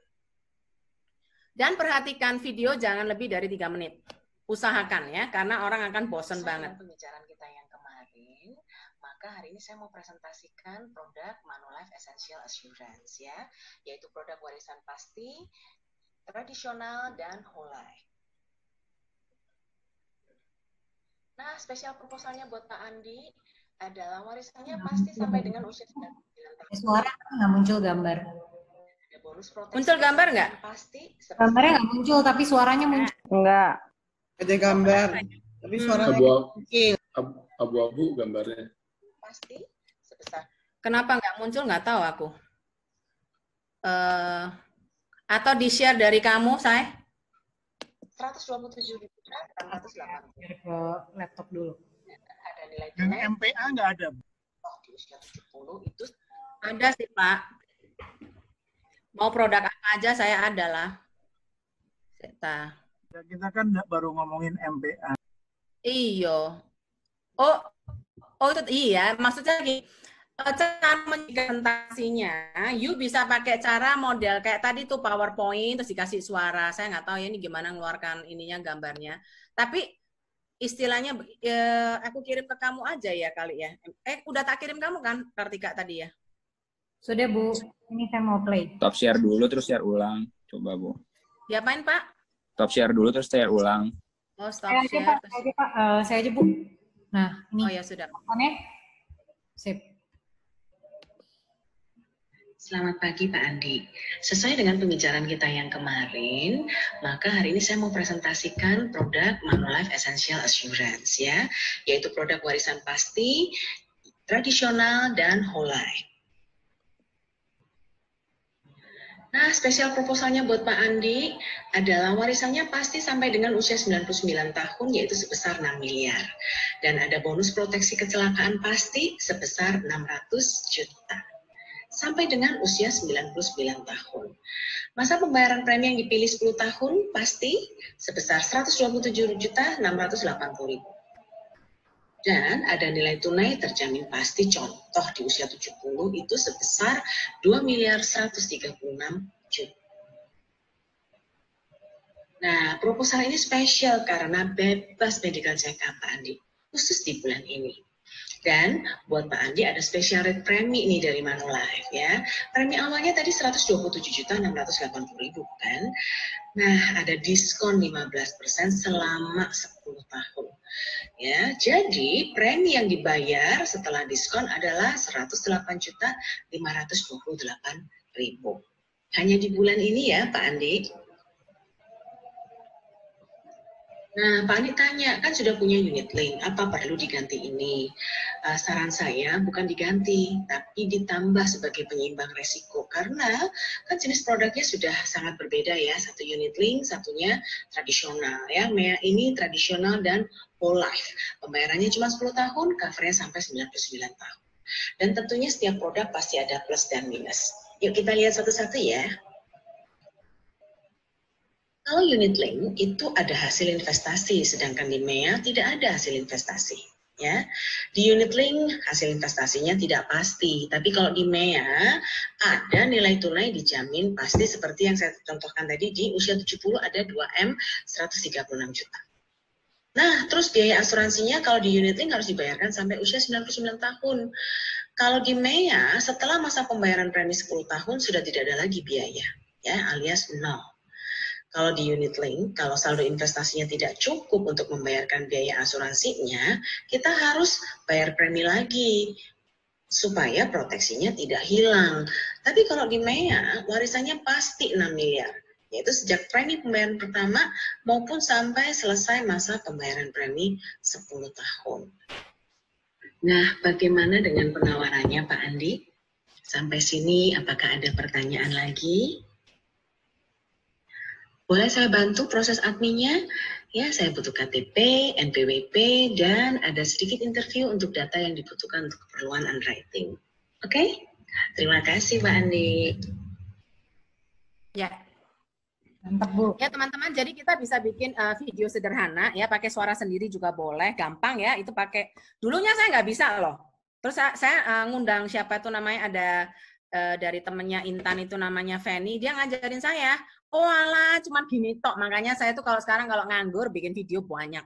Dan perhatikan video jangan lebih dari 3 menit. Usahakan ya, karena orang akan bosen banget. Pembicaraan kita yang kemarin, maka hari ini saya mau presentasikan produk Manulife Essential Assurance ya, yaitu produk warisan pasti, tradisional dan whole life. Nah, spesial proposalnya buat Pak Andi adalah warisannya pasti sampai dengan usia 99 tahun. Suara nggak muncul gambar. Ada bonus proteksi. Muncul gambar nggak? Pasti. Gambarnya nggak muncul, tapi suaranya muncul. Enggak. Ada gambar, tapi suaranya kecil. Abu-abu gambarnya. Pasti sebesar. Kenapa nggak muncul nggak tahu aku. Atau di-share dari kamu, saya? 127.680. Ke laptop dulu. Ada nilai Yang tunai. MPA nggak ada. Oh, di usia 70 itu Ada sih, Pak. Mau produk apa aja saya ada lah. Kita kan baru ngomongin MPA. Iyo. Oh itu iya. Maksudnya gini, cara presentasinya, you bisa pakai cara model kayak tadi tuh PowerPoint terus dikasih suara. Saya nggak tahu ya ini gimana ngeluarkan ininya gambarnya. Tapi istilahnya aku kirim ke kamu aja ya kali ya. Udah tak kirim kamu kan, Kartika tadi ya? Sudah, Bu. Ini saya mau play. Top share dulu terus share ulang. Coba, Bu. Diapain, Pak? Top share dulu terus share ulang. Oh, stop Saya aja, share. Pak. Saya aja, Bu. Nah, ini. Oh ya sudah. Sip. Selamat pagi Pak Andi. Sesuai dengan pembicaraan kita yang kemarin, maka hari ini saya mau presentasikan produk Manulife Essential Assurance ya, yaitu produk warisan pasti, tradisional dan whole life. Nah, spesial proposalnya buat Pak Andi adalah warisannya pasti sampai dengan usia 99 tahun, yaitu sebesar 6 miliar. Dan ada bonus proteksi kecelakaan pasti sebesar 600 juta. Sampai dengan usia 99 tahun. Masa pembayaran premi yang dipilih 10 tahun pasti sebesar 127.680.000. Dan ada nilai tunai terjamin pasti contoh di usia 70 itu sebesar 2.136 juta. Nah, proposal ini spesial karena bebas medical check-up Pak Andi, khusus di bulan ini. Dan buat Pak Andi ada special rate premi nih dari Manulife ya. Premi awalnya tadi 127.680.000 kan. Nah, ada diskon 15% selama 10 tahun. Ya, jadi premi yang dibayar setelah diskon adalah 108.528.000. Hanya di bulan ini ya, Pak Andi. Nah, Pak Andi tanya, kan sudah punya unit link, apa perlu diganti ini? Saran saya bukan diganti, tapi ditambah sebagai penyeimbang resiko. Karena kan jenis produknya sudah sangat berbeda ya, satu unit link, satunya tradisional. Ya, ini tradisional dan whole life. Pembayarannya cuma 10 tahun, covernya sampai 99 tahun. Dan tentunya setiap produk pasti ada plus dan minus. Yuk kita lihat satu-satu ya. Kalau unit link itu ada hasil investasi, sedangkan di MEA tidak ada hasil investasi. Ya, di unit link hasil investasinya tidak pasti, tapi kalau di MEA ada nilai tunai dijamin pasti seperti yang saya contohkan tadi di usia 70 ada 2M 136 juta. Nah, terus biaya asuransinya kalau di unit link harus dibayarkan sampai usia 99 tahun. Kalau di MEA setelah masa pembayaran premi 10 tahun sudah tidak ada lagi biaya, ya alias nol. Kalau di unit link, kalau saldo investasinya tidak cukup untuk membayarkan biaya asuransinya, kita harus bayar premi lagi supaya proteksinya tidak hilang. Tapi kalau di MEA, warisannya pasti 6 miliar, yaitu sejak premi pembayaran pertama maupun sampai selesai masa pembayaran premi 10 tahun. Nah, bagaimana dengan penawarannya Pak Andi? Sampai sini apakah ada pertanyaan lagi? Boleh saya bantu proses adminnya? Ya, saya butuh KTP, NPWP, dan ada sedikit interview untuk data yang dibutuhkan untuk keperluan underwriting. Oke? Terima kasih, Mbak Andi. Ya. Mantap, Bu. Ya, teman-teman, jadi kita bisa bikin video sederhana, ya, pakai suara sendiri juga boleh, gampang ya, itu pakai, dulunya saya nggak bisa loh. Terus saya ngundang siapa tuh namanya, ada dari temennya Intan itu namanya Feni, dia ngajarin saya, oh alah, cuman gini tok. Makanya saya tuh kalau sekarang kalau nganggur bikin video banyak.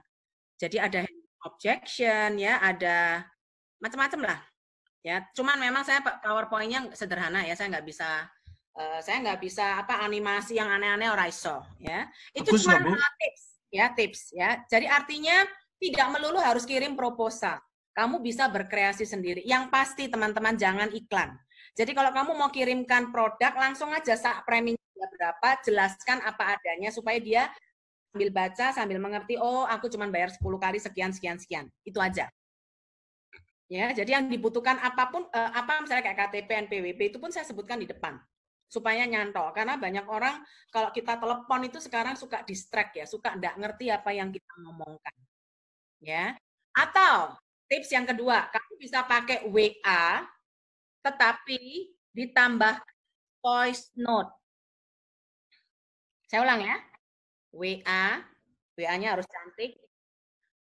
Jadi ada objection ya, ada macam-macam lah. Ya, cuman memang saya PowerPoint-nya sederhana ya, saya nggak bisa apa animasi yang aneh-aneh ora iso ya. Itu cuma tips ya. Jadi artinya tidak melulu harus kirim proposal. Kamu bisa berkreasi sendiri. Yang pasti teman-teman jangan iklan. Jadi kalau kamu mau kirimkan produk, langsung aja preminya berapa, jelaskan apa adanya supaya dia sambil baca, sambil mengerti, oh aku cuma bayar 10 kali sekian. Itu aja. Ya, jadi yang dibutuhkan apapun, apa misalnya kayak KTP, NPWP, itu pun saya sebutkan di depan. Supaya nyantol. Karena banyak orang, kalau kita telepon itu sekarang suka distract ya, suka nggak ngerti apa yang kita ngomongkan. Ya. Atau, tips yang kedua, kamu bisa pakai WA, tetapi ditambah voice note. Saya ulang ya. WA-nya harus cantik,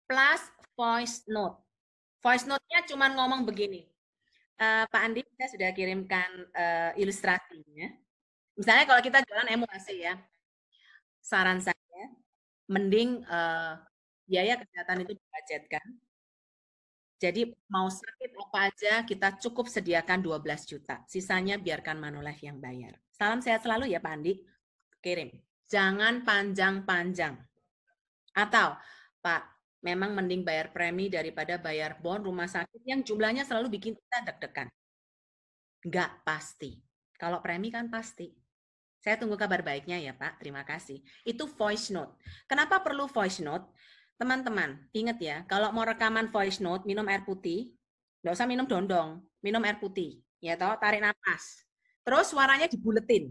plus voice note. Voice note-nya cuma ngomong begini. Pak Andi, saya sudah kirimkan ilustrasinya. Misalnya kalau kita jualan MUAC ya, saran saya, mending biaya kesehatan itu dibudgetkan. Jadi mau sakit apa aja kita cukup sediakan 12 juta. Sisanya biarkan Manulife yang bayar. Salam sehat selalu ya Pak Andi. Kirim. Jangan panjang-panjang. Atau Pak, memang mending bayar premi daripada bayar bon rumah sakit yang jumlahnya selalu bikin kita deg-degan. Enggak pasti. Kalau premi kan pasti. Saya tunggu kabar baiknya ya Pak. Terima kasih. Itu voice note. Kenapa perlu voice note? Teman-teman, ingat ya, kalau mau rekaman voice note, minum air putih, nggak usah minum dondong, minum air putih, ya toh, tarik nafas. Terus suaranya dibuletin.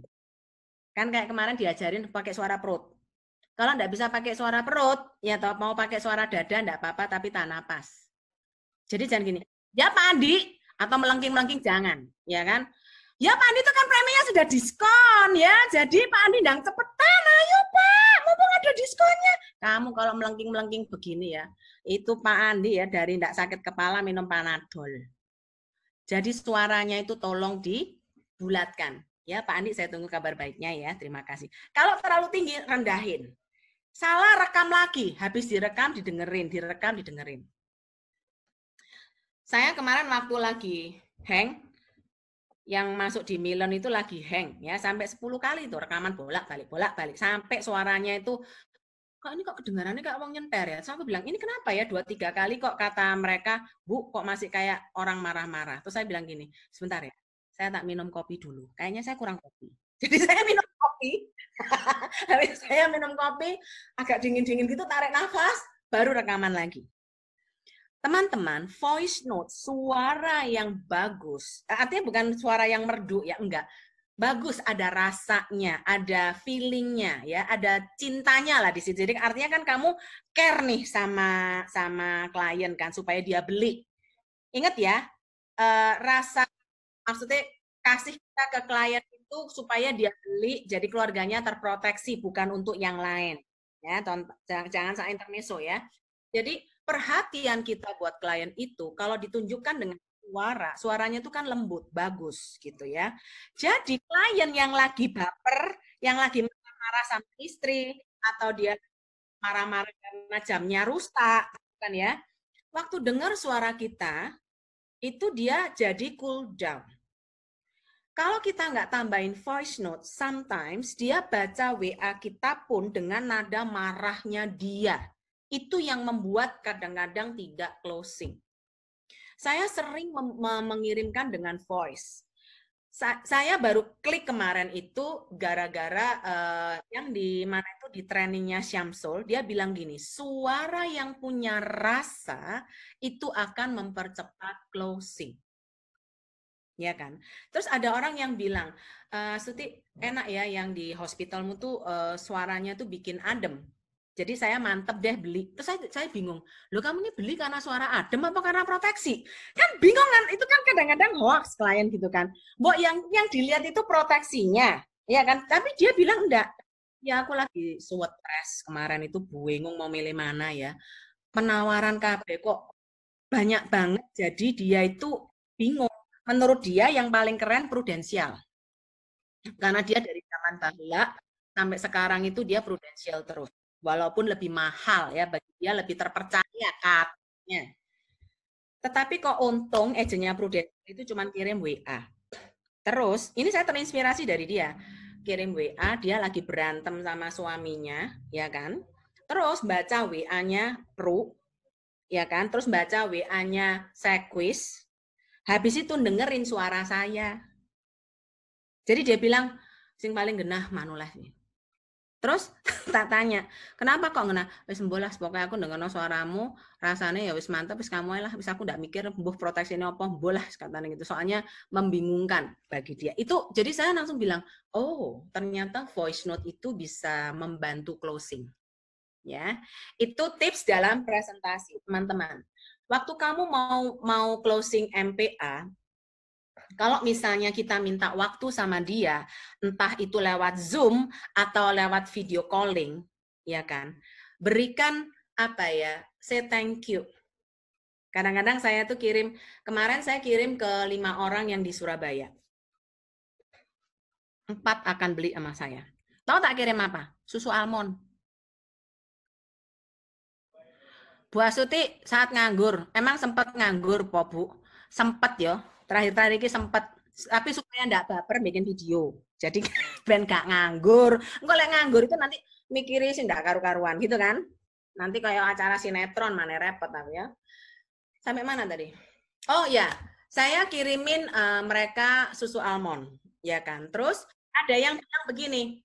Kan kayak kemarin diajarin pakai suara perut. Kalau nggak bisa pakai suara perut, ya toh, mau pakai suara dada, nggak apa-apa, tapi tahan nafas. Jadi jangan gini, ya Pak Andi, atau melengking-melengking jangan, ya kan? Ya Pak Andi itu kan preminya sudah diskon, ya, jadi Pak Andi ndang cepetan, ayo Pak, mumpung ada diskonnya. Kamu kalau melengking-melengking begini ya, itu Pak Andi ya dari ndak sakit kepala minum Panadol. Jadi suaranya itu tolong dibulatkan. Ya Pak Andi, saya tunggu kabar baiknya ya, terima kasih. Kalau terlalu tinggi, rendahin. Salah rekam lagi, habis direkam didengerin, direkam didengerin. Saya kemarin waktu lagi hang, yang masuk di Milan itu lagi hang ya, sampai 10 kali itu rekaman bolak-balik sampai suaranya itu kok ini kok kedengarannya kayak orang nyenter ya. So aku bilang, ini kenapa ya 2-3 kali kok kata mereka, Bu, kok masih kayak orang marah-marah. Terus saya bilang gini, sebentar ya, saya tak minum kopi dulu. Kayaknya saya kurang kopi. Jadi saya minum kopi. Habis saya minum kopi, agak dingin-dingin gitu, tarik nafas, baru rekaman lagi. Teman-teman, voice note, suara yang bagus, artinya bukan suara yang merdu, ya enggak. Bagus, ada rasanya, ada feelingnya, ya, ada cintanya lah di situ. Jadi artinya kan kamu care nih sama klien kan, supaya dia beli. Ingat ya, rasa, maksudnya kasih kita ke klien itu supaya dia beli, jadi keluarganya terproteksi, bukan untuk yang lain. Ya, jangan salah intermezzo ya. Jadi perhatian kita buat klien itu kalau ditunjukkan dengan suaranya itu kan lembut, bagus gitu ya. Jadi klien yang lagi baper, yang lagi marah sama istri, atau dia marah-marah karena jamnya rusak, kan ya. Waktu dengar suara kita, itu dia jadi cool down. Kalau kita nggak tambahin voice note, sometimes dia baca WA kita pun dengan nada marahnya dia. Itu yang membuat kadang-kadang tidak closing. Saya sering mengirimkan dengan voice. Saya baru klik kemarin itu gara-gara yang di mana itu di trainingnya Syamsul, dia bilang gini, suara yang punya rasa itu akan mempercepat closing. Ya kan? Terus ada orang yang bilang, Suti enak ya yang di hospitalmu tuh suaranya tuh bikin adem. Jadi saya mantep deh beli. Terus saya bingung, loh kamu ini beli karena suara adem apa karena proteksi? Kan bingung kan, itu kan kadang-kadang hoax klien gitu kan. Mbok yang dilihat itu proteksinya, ya kan? Tapi dia bilang enggak. Ya aku lagi sweatress kemarin itu bingung mau milih mana ya. Penawaran KB kok banyak banget, jadi dia itu bingung. Menurut dia yang paling keren prudensial. Karena dia dari zaman bahula sampai sekarang itu dia prudensial terus. Walaupun lebih mahal ya, bagi dia lebih terpercaya katanya. Tetapi kok untung agennya prudensial itu cuma kirim WA. Terus, ini saya terinspirasi dari dia. Kirim WA, dia lagi berantem sama suaminya, ya kan? Terus baca WA-nya Pru, ya kan? Terus baca WA-nya Sequis. Habis itu dengerin suara saya. Jadi dia bilang, sing paling genah manulah nih. Terus tak tanya, kenapa kok ngena? Wis mbolas pokoknya aku dengerno suaramu, rasanya ya wis mantap, wis kamu lah, wis aku ndak mikir mbuh proteksi ini apa, mbolas katanya gitu. Soalnya membingungkan bagi dia. Itu jadi saya langsung bilang, oh ternyata voice note itu bisa membantu closing. Ya, itu tips dalam presentasi, teman-teman. Waktu kamu mau closing MPA, kalau misalnya kita minta waktu sama dia, entah itu lewat Zoom atau lewat video calling, ya kan? Berikan apa ya? Say thank you. Kadang-kadang saya tuh kemarin saya kirim ke 5 orang yang di Surabaya. 4 akan beli sama saya. Tahu tak kirim apa? Susu almond. Bu Astuti saat nganggur, emang sempat nganggur po Bu? Sempat ya, terakhir-terakhir ini sempat, tapi supaya enggak baper bikin video. Jadi ben gak nganggur. Engko lek nganggur itu nanti mikirin sih enggak karu-karuan gitu kan. Nanti kayak acara sinetron mana repot tapi ya. Sampai mana tadi? Oh ya, saya kirimin mereka susu almond, ya kan. Terus ada yang bilang begini,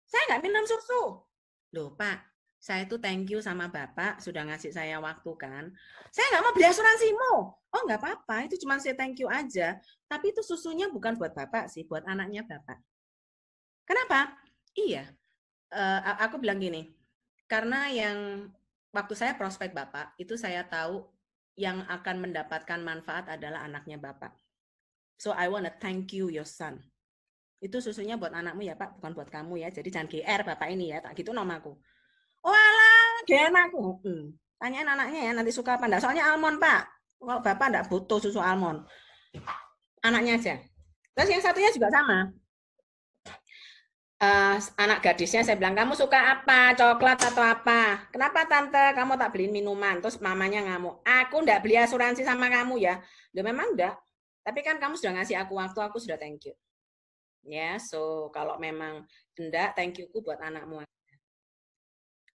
saya nggak minum susu. Loh Pak, saya itu thank you sama Bapak sudah ngasih saya waktu kan. Saya nggak mau beli asuransimu. Oh nggak apa-apa, itu cuma saya thank you aja. Tapi itu susunya bukan buat Bapak sih, buat anaknya Bapak. Kenapa? Iya, aku bilang gini, karena yang waktu saya prospek Bapak, itu saya tahu yang akan mendapatkan manfaat adalah anaknya Bapak. So I wanna thank you your son. Itu susunya buat anakmu ya Pak, bukan buat kamu ya. Jadi jangan GR Bapak ini ya, tak gitu namaku. Oh alah, GR aku. Tanyain anaknya ya, nanti suka apa enggak. Soalnya almond Pak. Kalau Bapak enggak butuh susu almond. Anaknya aja. Terus yang satunya juga sama. anak gadisnya saya bilang, kamu suka apa? Coklat atau apa? Kenapa tante? Kamu tak beliin minuman. Terus mamanya ngamuk, aku ndak beli asuransi sama kamu ya. Loh memang enggak. Tapi kan kamu sudah ngasih aku waktu, aku sudah thank you. Ya, so kalau memang enggak, thank you-ku buat anakmu.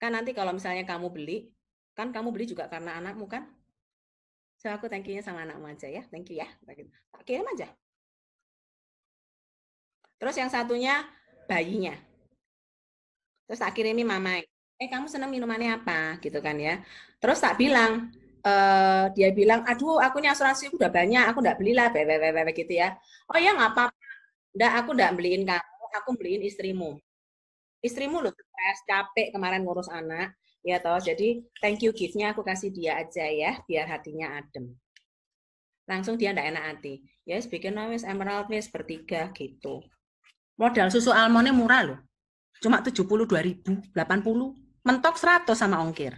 Kan nanti kalau misalnya kamu beli, kan kamu beli juga karena anakmu kan? So aku thank you-nya sama anakmu aja ya. Thank you ya. Tak kirim aja. Terus yang satunya bayinya. Terus tak kirimi mama, kamu seneng minumannya apa gitu kan ya. Terus tak bilang, dia bilang, aduh aku ini asuransi udah banyak, aku nggak belilah gitu ya. Oh ya nggak apa-apa, aku nggak beliin kamu, aku beliin istrimu. Istrimu loh stres, capek kemarin ngurus anak, ya toh. Jadi thank you gift-nya aku kasih dia aja ya, biar hatinya adem. Langsung dia nggak enak hati. Ya, bikin wis emerald wis bertiga gitu. Modal susu almondnya murah loh. Cuma 72.000, 80, mentok 100 sama ongkir.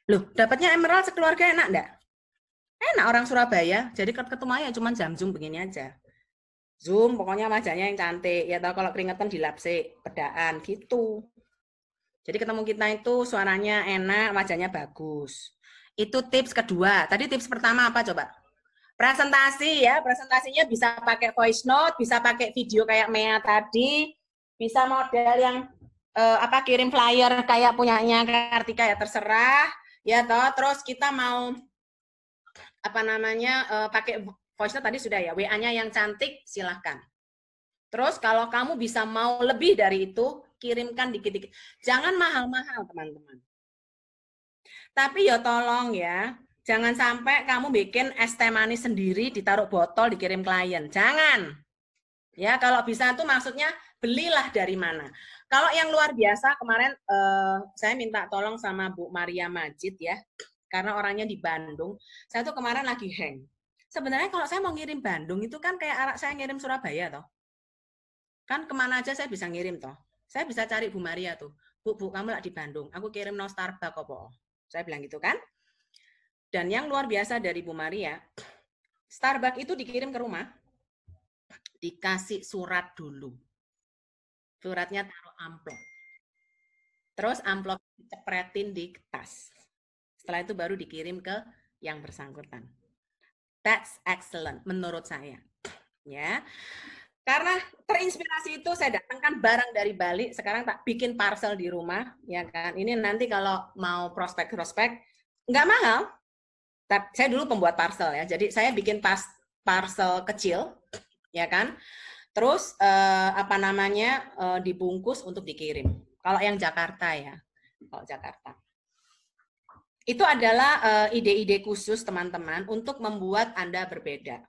Loh, dapatnya emerald sekeluarga enak enggak? Enak orang Surabaya, jadi ketemu aja cuma jam-jum begini aja. Zoom, pokoknya wajahnya yang cantik. Ya tahu kalau keringetan dilapsi, pedaan gitu. Jadi ketemu kita itu suaranya enak, wajahnya bagus. Itu tips kedua. Tadi tips pertama apa coba? Presentasi ya, presentasinya bisa pakai voice note, bisa pakai video kayak Mea tadi, bisa model yang kirim flyer kayak punyanya Kartika ya terserah ya toh. Terus kita mau pakai voice note tadi sudah ya, WA-nya yang cantik silahkan. Terus kalau kamu bisa mau lebih dari itu, kirimkan dikit-dikit. Jangan mahal-mahal teman-teman. Tapi ya tolong ya, jangan sampai kamu bikin es teh manis sendiri, ditaruh botol, dikirim klien. Jangan. Ya, kalau bisa itu maksudnya belilah dari mana. Kalau yang luar biasa, kemarin saya minta tolong sama Bu Maria Majid ya, karena orangnya di Bandung. Saya tuh kemarin lagi hang. Sebenarnya kalau saya mau ngirim Bandung itu kan kayak saya ngirim Surabaya toh. Kan kemana aja saya bisa ngirim toh. Saya bisa cari Bu Maria tuh. Bu, kamu lagi di Bandung. Aku kirim no Starbucks apa? Saya bilang gitu kan. Dan yang luar biasa dari Bu Maria, Starbucks itu dikirim ke rumah, dikasih surat dulu. Suratnya taruh amplop. Terus amplop dicepretin di tas. Setelah itu baru dikirim ke yang bersangkutan. That's excellent menurut saya. Ya. Karena terinspirasi itu saya datangkan barang dari Bali, sekarang tak bikin parcel di rumah, ya kan. Ini nanti kalau mau prospek-prospek nggak mahal. Tapi saya dulu pembuat parcel ya. Jadi saya bikin parcel kecil, ya kan. Terus dibungkus untuk dikirim. Kalau yang Jakarta ya. Kalau Jakarta. Itu adalah ide-ide khusus teman-teman untuk membuat Anda berbeda.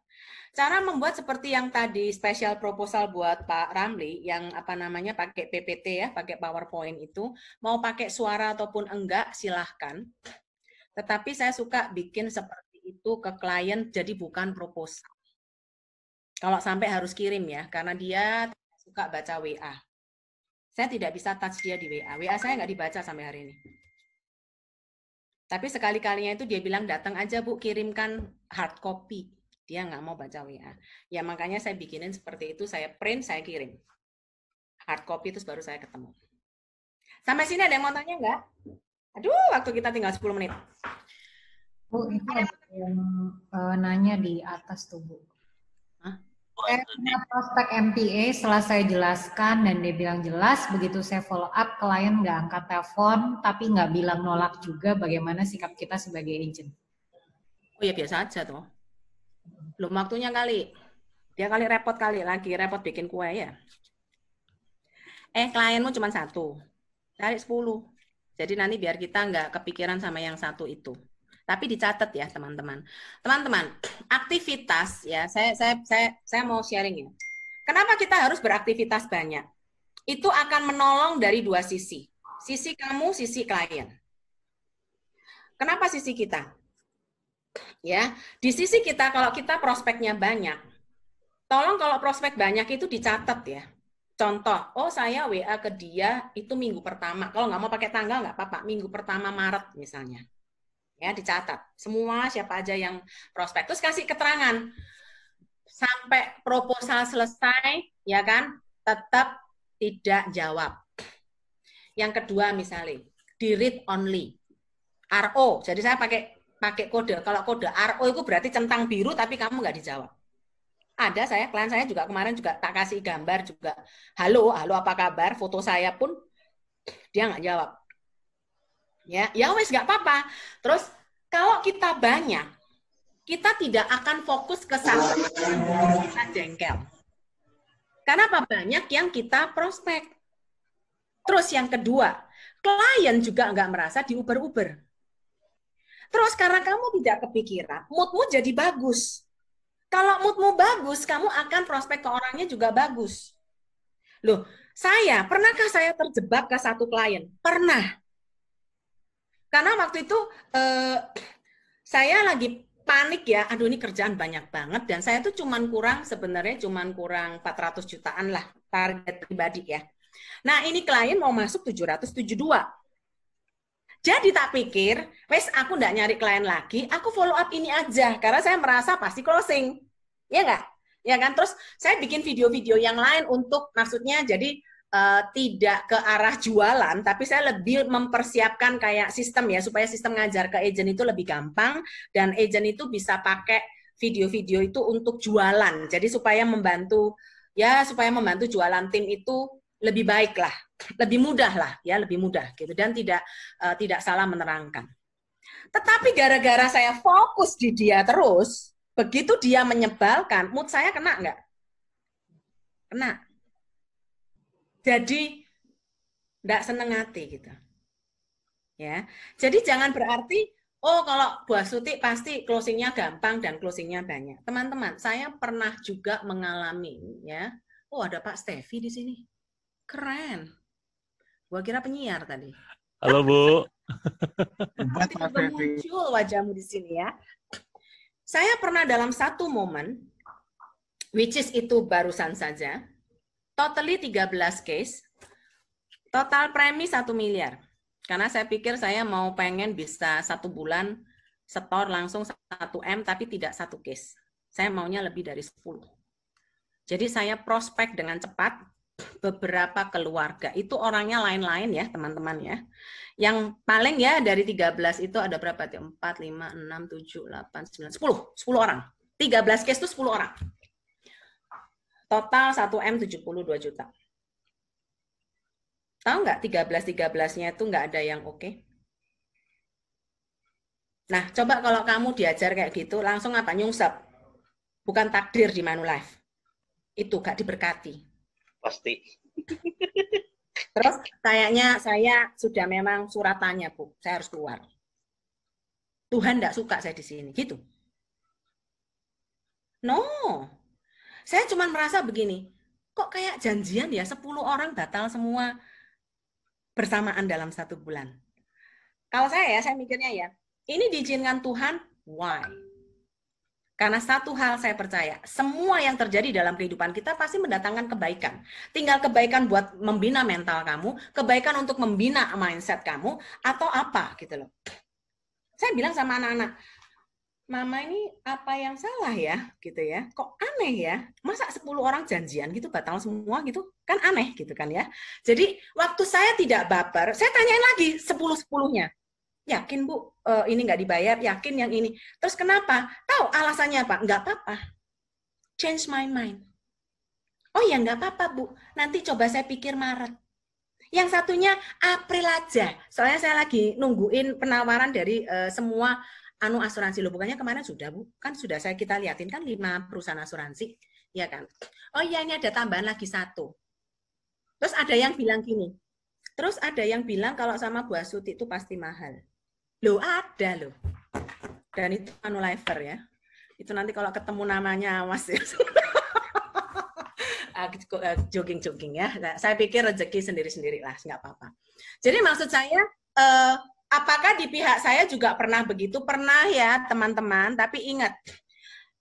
Cara membuat seperti yang tadi special proposal buat Pak Ramli yang pakai PPT ya, pakai PowerPoint itu, mau pakai suara ataupun enggak silahkan. Tetapi saya suka bikin seperti itu ke klien jadi bukan proposal. Kalau sampai harus kirim ya, karena dia suka baca WA. Saya tidak bisa touch dia di WA. WA saya nggak dibaca sampai hari ini. Tapi sekali-kalinya itu dia bilang datang aja Bu, kirimkan hard copy. Dia nggak mau baca WA. Ya makanya saya bikinin seperti itu, saya print, saya kirim. Hard copy terus baru saya ketemu. Sampai sini ada yang mau tanya nggak? Aduh, waktu kita tinggal 10 menit. Bu, itu ada yang nanya di atas tuh, Bu. Saya punya prospek MPA setelah saya jelaskan dan dia bilang jelas, begitu saya follow up, klien nggak angkat telepon, tapi nggak bilang nolak juga, bagaimana sikap kita sebagai agent? Oh ya biasa aja tuh. Belum waktunya kali. Dia kali repot lagi repot bikin kue ya. Klienmu cuma 1. Cari 10. Jadi nanti biar kita nggak kepikiran sama yang 1 itu. Tapi dicatat ya teman-teman. Teman-teman, aktivitas ya, saya mau sharing ya. Kenapa kita harus beraktivitas banyak? Itu akan menolong dari 2 sisi. Sisi kamu, sisi klien. Kenapa sisi kita? Ya, di sisi kita kalau kita prospeknya banyak, tolong kalau prospek banyak itu dicatat ya. Contoh, saya WA ke dia itu minggu pertama. Kalau nggak mau pakai tanggal nggak apa-apa, minggu pertama Maret misalnya. Ya, dicatat. Semua siapa aja yang prospek. Terus kasih keterangan. Sampai proposal selesai, ya kan, tetap tidak jawab. Yang kedua misalnya, di read only. RO, jadi saya pakai kode. Kalau kode RO itu berarti centang biru tapi kamu nggak dijawab. Ada klien saya juga kemarin juga tak kasih gambar juga. Halo apa kabar? Foto saya pun dia nggak jawab. Ya wes nggak apa-apa. Terus kalau kita banyak, kita tidak akan fokus ke satu, kita jengkel. Karena apa? Banyak yang kita prospek. Terus yang kedua, klien juga nggak merasa diuber-uber. Terus karena kamu tidak kepikiran, moodmu jadi bagus. Kalau moodmu bagus, kamu akan prospek ke orangnya juga bagus. Loh, pernahkah saya terjebak ke satu klien? Pernah. Karena waktu itu saya lagi panik ya, aduh ini kerjaan banyak banget, dan saya tuh sebenarnya cuman kurang 400 jutaan lah, target pribadi ya. Nah ini klien mau masuk 772. Jadi tak pikir, wes aku nggak nyari klien lagi, aku follow up ini aja, karena saya merasa pasti closing, ya nggak? Ya kan? Terus saya bikin video-video yang lain untuk, maksudnya jadi tidak ke arah jualan, tapi saya lebih mempersiapkan kayak sistem ya, supaya sistem ngajar ke agent itu lebih gampang, dan agent itu bisa pakai video-video itu untuk jualan, jadi supaya membantu jualan tim itu lebih baik lah, lebih mudah lah ya, lebih mudah gitu, dan tidak salah menerangkan. Tetapi gara-gara saya fokus di dia terus, begitu dia menyebalkan, mood saya kena nggak? Kena. Jadi nggak seneng hati gitu. Ya, jadi jangan berarti kalau Bu Astuti pasti closingnya gampang dan closingnya banyak. Teman-teman, saya pernah juga mengalami ya. Ada Pak Stevi di sini. Keren. Gua kira penyiar tadi. Halo Bu. Tiba-tiba muncul wajahmu di sini ya. Saya pernah dalam satu momen, which is itu barusan saja, totally 13 case, total premi 1 miliar. Karena saya pikir saya mau pengen bisa 1 bulan setor langsung 1 M, tapi tidak 1 case. Saya maunya lebih dari 10. Jadi saya prospek dengan cepat, beberapa keluarga. Itu orangnya lain-lain ya, teman-teman ya. Yang paling ya dari 13 itu ada berapa? 4, 5, 6, 7, 8, 9, 10. 10 orang. 13 case itu 10 orang. Total 1 M 72 juta. Tahu nggak 13-13-nya itu nggak ada yang oke? Nah, coba kalau kamu diajar kayak gitu, langsung apa? Nyungsep. Bukan takdir di Manulife. Itu nggak diberkati. Pasti. Terus kayaknya saya sudah memang suratannya, Bu. Saya harus keluar. Tuhan nggak suka saya di sini, gitu. No. Saya cuma merasa begini, kok kayak janjian ya 10 orang batal semua bersamaan dalam 1 bulan. Kalau saya mikirnya ya, ini diizinkan Tuhan, why? Karena satu hal saya percaya, semua yang terjadi dalam kehidupan kita pasti mendatangkan kebaikan. Tinggal kebaikan buat membina mental kamu, kebaikan untuk membina mindset kamu, atau apa gitu loh. Saya bilang sama anak-anak, Mama ini apa yang salah ya gitu ya, kok aneh ya, masa 10 orang janjian gitu batal semua gitu, kan aneh gitu kan ya. Jadi waktu saya tidak baper, saya tanyain lagi 10-10-nya. Yakin Bu, ini nggak dibayar, yakin yang ini. Terus kenapa? Tahu alasannya apa? Nggak apa-apa. Change my mind. Oh ya nggak apa-apa Bu, nanti coba saya pikir Maret. Yang satunya April aja, soalnya saya lagi nungguin penawaran dari semua asuransi loh, bukannya kemarin sudah Bu, kan sudah kita liatin kan 5 perusahaan asuransi, ya kan? Oh iya ini ada tambahan lagi 1. Terus ada yang bilang gini, terus ada yang bilang kalau sama Bu Astuti itu pasti mahal. Loh ada loh. Dan itu Manulifer ya. Itu nanti kalau ketemu namanya awas ya. Jogging-jogging ya. Nah, saya pikir rezeki sendiri-sendiri lah, nggak apa-apa. Jadi maksud saya, apakah di pihak saya juga pernah begitu? Pernah ya teman-teman, tapi ingat,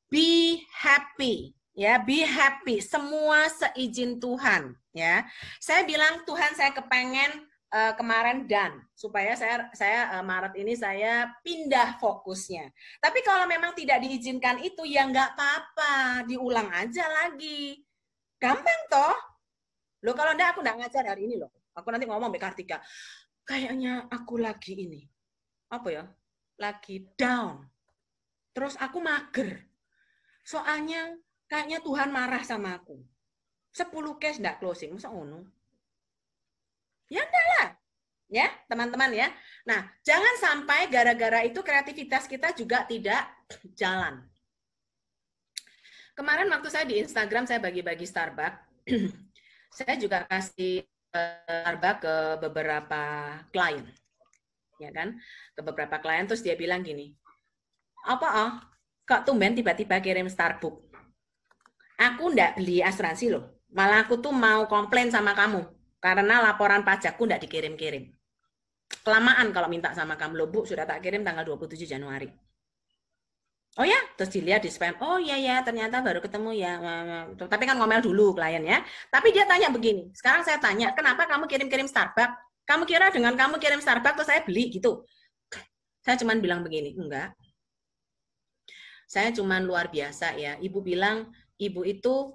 be happy. Ya, be happy. Semua seizin Tuhan. Ya, saya bilang Tuhan saya kepengen kemarin dan supaya saya Maret ini saya pindah fokusnya. Tapi kalau memang tidak diizinkan itu ya nggak apa-apa, diulang aja lagi. Gampang toh. Loh kalau enggak aku enggak ngajar hari ini loh. Aku nanti ngomong sama Kartika. Kayaknya aku lagi ini. Apa ya? Lagi down. Terus aku mager. Soalnya kayaknya Tuhan marah sama aku. 10 case enggak closing. Masa ngono? Ya enggak lah. Ya, teman-teman ya. Nah, jangan sampai gara-gara itu kreativitas kita juga tidak jalan. Kemarin waktu saya di Instagram saya bagi-bagi Starbucks. Saya juga kasih Starbucks ke beberapa klien. Ya kan? Ke beberapa klien terus dia bilang gini. Apa kok tumben tiba-tiba kirim Starbucks? Aku ndak beli asuransi loh. Malah aku tuh mau komplain sama kamu karena laporan pajakku ndak dikirim-kirim. Kelamaan kalau minta sama kamu loh, Bu, sudah tak kirim tanggal 27 Januari. Oh ya, terus dilihat di spam. Oh iya ya, ternyata baru ketemu ya. Tapi kan ngomel dulu klien ya. Tapi dia tanya begini. Sekarang saya tanya, kenapa kamu kirim-kirim Starbucks? Kamu kira dengan kamu kirim Starbucks terus saya beli gitu? Saya cuma bilang begini, enggak. Saya cuma luar biasa ya. Ibu bilang, ibu itu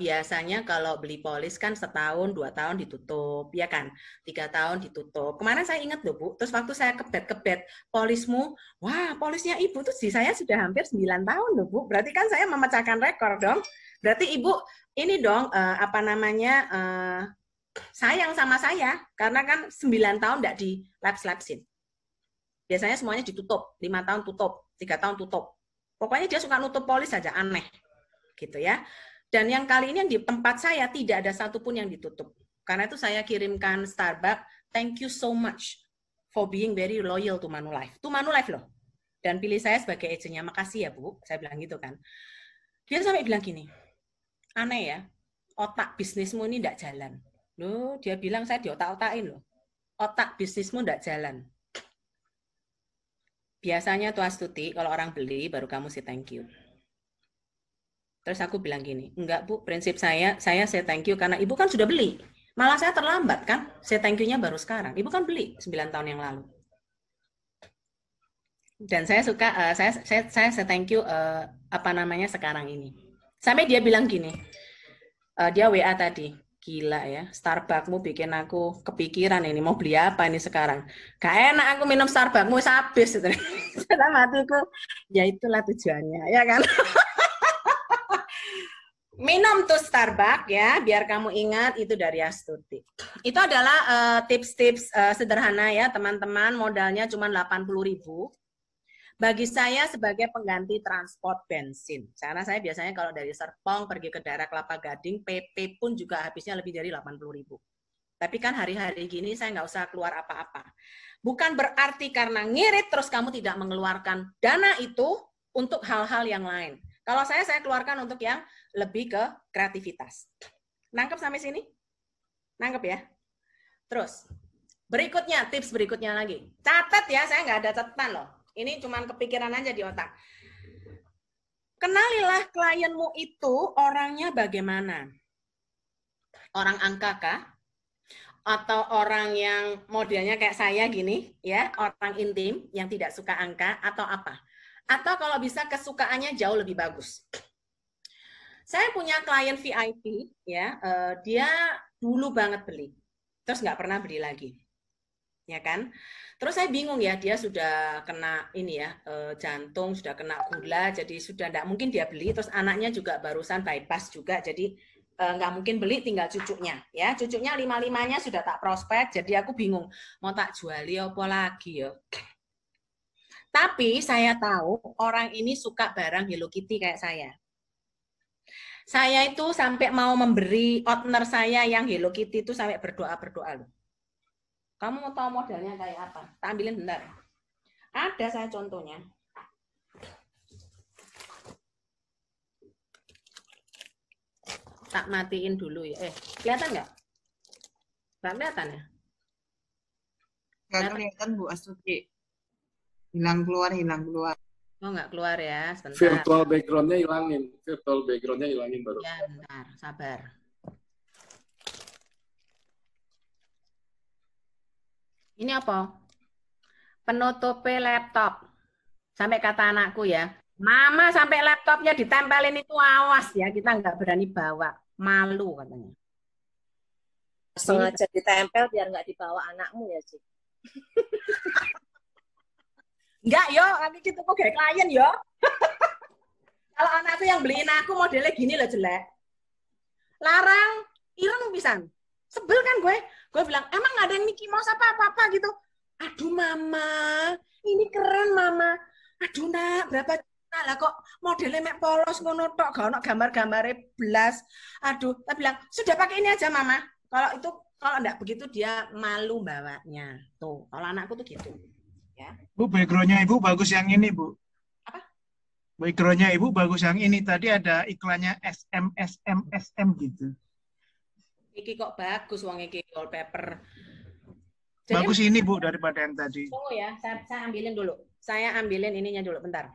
biasanya kalau beli polis kan setahun, 2 tahun ditutup, ya kan? 3 tahun ditutup. Kemarin saya ingat loh Bu, terus waktu saya kebet polismu, wah polisnya ibu tuh di saya sudah hampir 9 tahun loh Bu. Berarti kan saya memecahkan rekor dong. Berarti ibu ini dong, sayang sama saya, karena kan 9 tahun tidak di laps-lapsin. Biasanya semuanya ditutup, 5 tahun tutup, 3 tahun tutup. Pokoknya dia suka nutup polis saja, aneh. Gitu ya. Dan yang kali ini yang di tempat saya tidak ada satupun yang ditutup. Karena itu saya kirimkan Starbucks, thank you so much for being very loyal to Manulife. To Manulife loh. Dan pilih saya sebagai agennya. Makasih ya Bu, saya bilang gitu kan. Dia sampai bilang gini, aneh ya, otak bisnismu ini tidak jalan. Loh, dia bilang saya diotak-otakin loh. Otak bisnismu tidak jalan. Biasanya tuh Astuti, kalau orang beli, baru kamu say thank you. Terus aku bilang gini, enggak Bu, prinsip saya say thank you karena Ibu kan sudah beli. Malah saya terlambat kan, say thank you-nya baru sekarang. Ibu kan beli 9 tahun yang lalu. Dan saya suka, saya say thank you sekarang ini. Sampai dia bilang gini, dia WA tadi, gila ya, Starbucks-mu bikin aku kepikiran ini, mau beli apa ini sekarang. Gak enak aku minum Starbucks-mu habis. Dalam hatiku, ya itulah tujuannya, ya kan? Minum tuh Starbucks ya, biar kamu ingat itu dari Astuti. Itu adalah tips-tips sederhana ya teman-teman, modalnya cuma 80.000. Bagi saya sebagai pengganti transport bensin. Karena saya biasanya kalau dari Serpong pergi ke daerah Kelapa Gading, PP pun juga habisnya lebih dari 80.000. Tapi kan hari-hari gini saya nggak usah keluar apa-apa. Bukan berarti karena ngirit terus kamu tidak mengeluarkan dana itu untuk hal-hal yang lain. Kalau saya keluarkan untuk yang lebih ke kreativitas. Nangkep sampai sini? Nangkep ya? Terus, berikutnya, tips berikutnya lagi. Catat ya, saya nggak ada catatan loh. Ini cuma kepikiran aja di otak. Kenalilah klienmu itu orangnya bagaimana. Orang angka kah? Atau orang yang modelnya kayak saya gini, ya, orang intim yang tidak suka angka, atau apa? Atau kalau bisa kesukaannya jauh lebih bagus. Saya punya klien VIP, ya, dia dulu banget beli, terus nggak pernah beli lagi, ya kan? Terus saya bingung ya, dia sudah kena ini ya, jantung, sudah kena gula, jadi sudah nggak mungkin dia beli. Terus anaknya juga barusan bypass juga, jadi nggak mungkin beli, tinggal cucunya, ya. Cucunya 5-5-nya sudah tak prospek, jadi aku bingung mau tak juali apa lagi ya. Tapi saya tahu orang ini suka barang Hello Kitty kayak saya. Saya itu sampai mau memberi owner saya yang Hello Kitty itu sampai berdoa-berdoa loh. Kamu mau tahu modelnya kayak apa? Tak ambilin bentar. Ada saya contohnya. Tak matiin dulu ya. Kelihatan nggak? Nggak kelihatan ya? Nggak kelihatan Bu Astuti. Hilang keluar. Oh, nggak keluar ya, sebentar. Virtual background-nya hilangin baru. Ya, bentar, sabar. Ini apa? Penutup laptop. Sampai kata anakku ya, Mama sampai laptopnya ditempelin itu awas ya, kita nggak berani bawa. Malu katanya. sengaja ditempel biar nggak dibawa anakmu ya, Cik. Enggak, yo, aku gitu kok kayak klien, yo. Kalau anakku yang beliin aku modelnya gini loh jelek. Larang, ireng pisan. Sebel kan gue. Gue bilang, emang nggak ada yang Mickey Mouse apa-apa gitu. Aduh mama, ini keren mama. Aduh nak, berapa juta lah kok modelnya mek polos ngono tok, gak ono gambar-gambare blas. Aduh, saya bilang, sudah pakai ini aja mama. Kalau enggak begitu dia malu bawanya. Tuh, kalau anakku tuh gitu. Ya. Bu, background-nya Ibu bagus yang ini, Bu. Apa? Background-nya Ibu bagus yang ini. Tadi ada iklannya SM gitu. Iki kok bagus wong iki wallpaper. Jadi, bagus ini Bu daripada yang tadi. tunggu ya, saya ambilin dulu. Saya ambilin ininya dulu, bentar.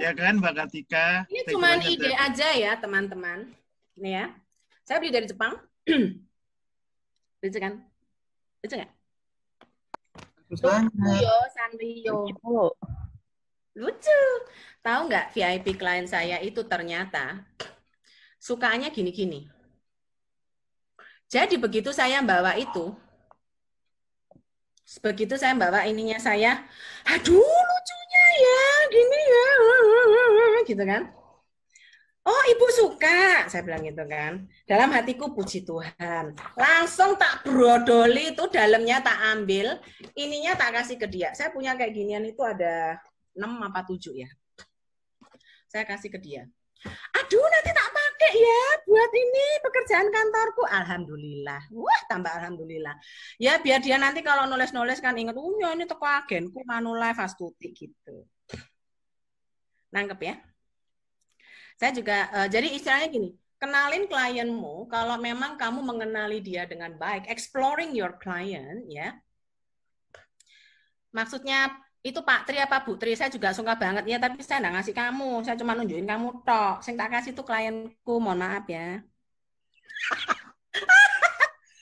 Ya kan, Mbak Kartika? Ini cuma ide aja ya, teman-teman. Nih ya. Saya beli dari Jepang. Lucu kan? Lucu nggak? Sanrio. Lucu. Tahu nggak VIP klien saya itu ternyata sukanya gini-gini. Jadi begitu saya bawa itu, begitu saya bawa ininya saya, aduh lucunya ya, gini ya, gitu kan. Oh ibu suka, saya bilang gitu kan. Dalam hatiku puji Tuhan. Langsung tak brodoli itu dalamnya tak ambil, ininya tak kasih ke dia. Saya punya kayak ginian itu ada 6 apa 7 ya. Saya kasih ke dia. Aduh nanti tak pakai ya buat ini pekerjaan kantorku. Alhamdulillah. Wah tambah alhamdulillah. Ya biar dia nanti kalau nulis-nulis kan ingat, ya ini toko agenku Manulife Astuti gitu. Nangkep ya? Saya juga, jadi istilahnya gini, kenalin klienmu kalau memang kamu mengenali dia dengan baik, exploring your client, ya. Maksudnya, itu Pak Tri apa Bu Tri, saya juga suka banget, ya, tapi saya nggak ngasih kamu, saya cuma nunjukin kamu tok. Saya tak kasih itu klienku, mohon maaf ya.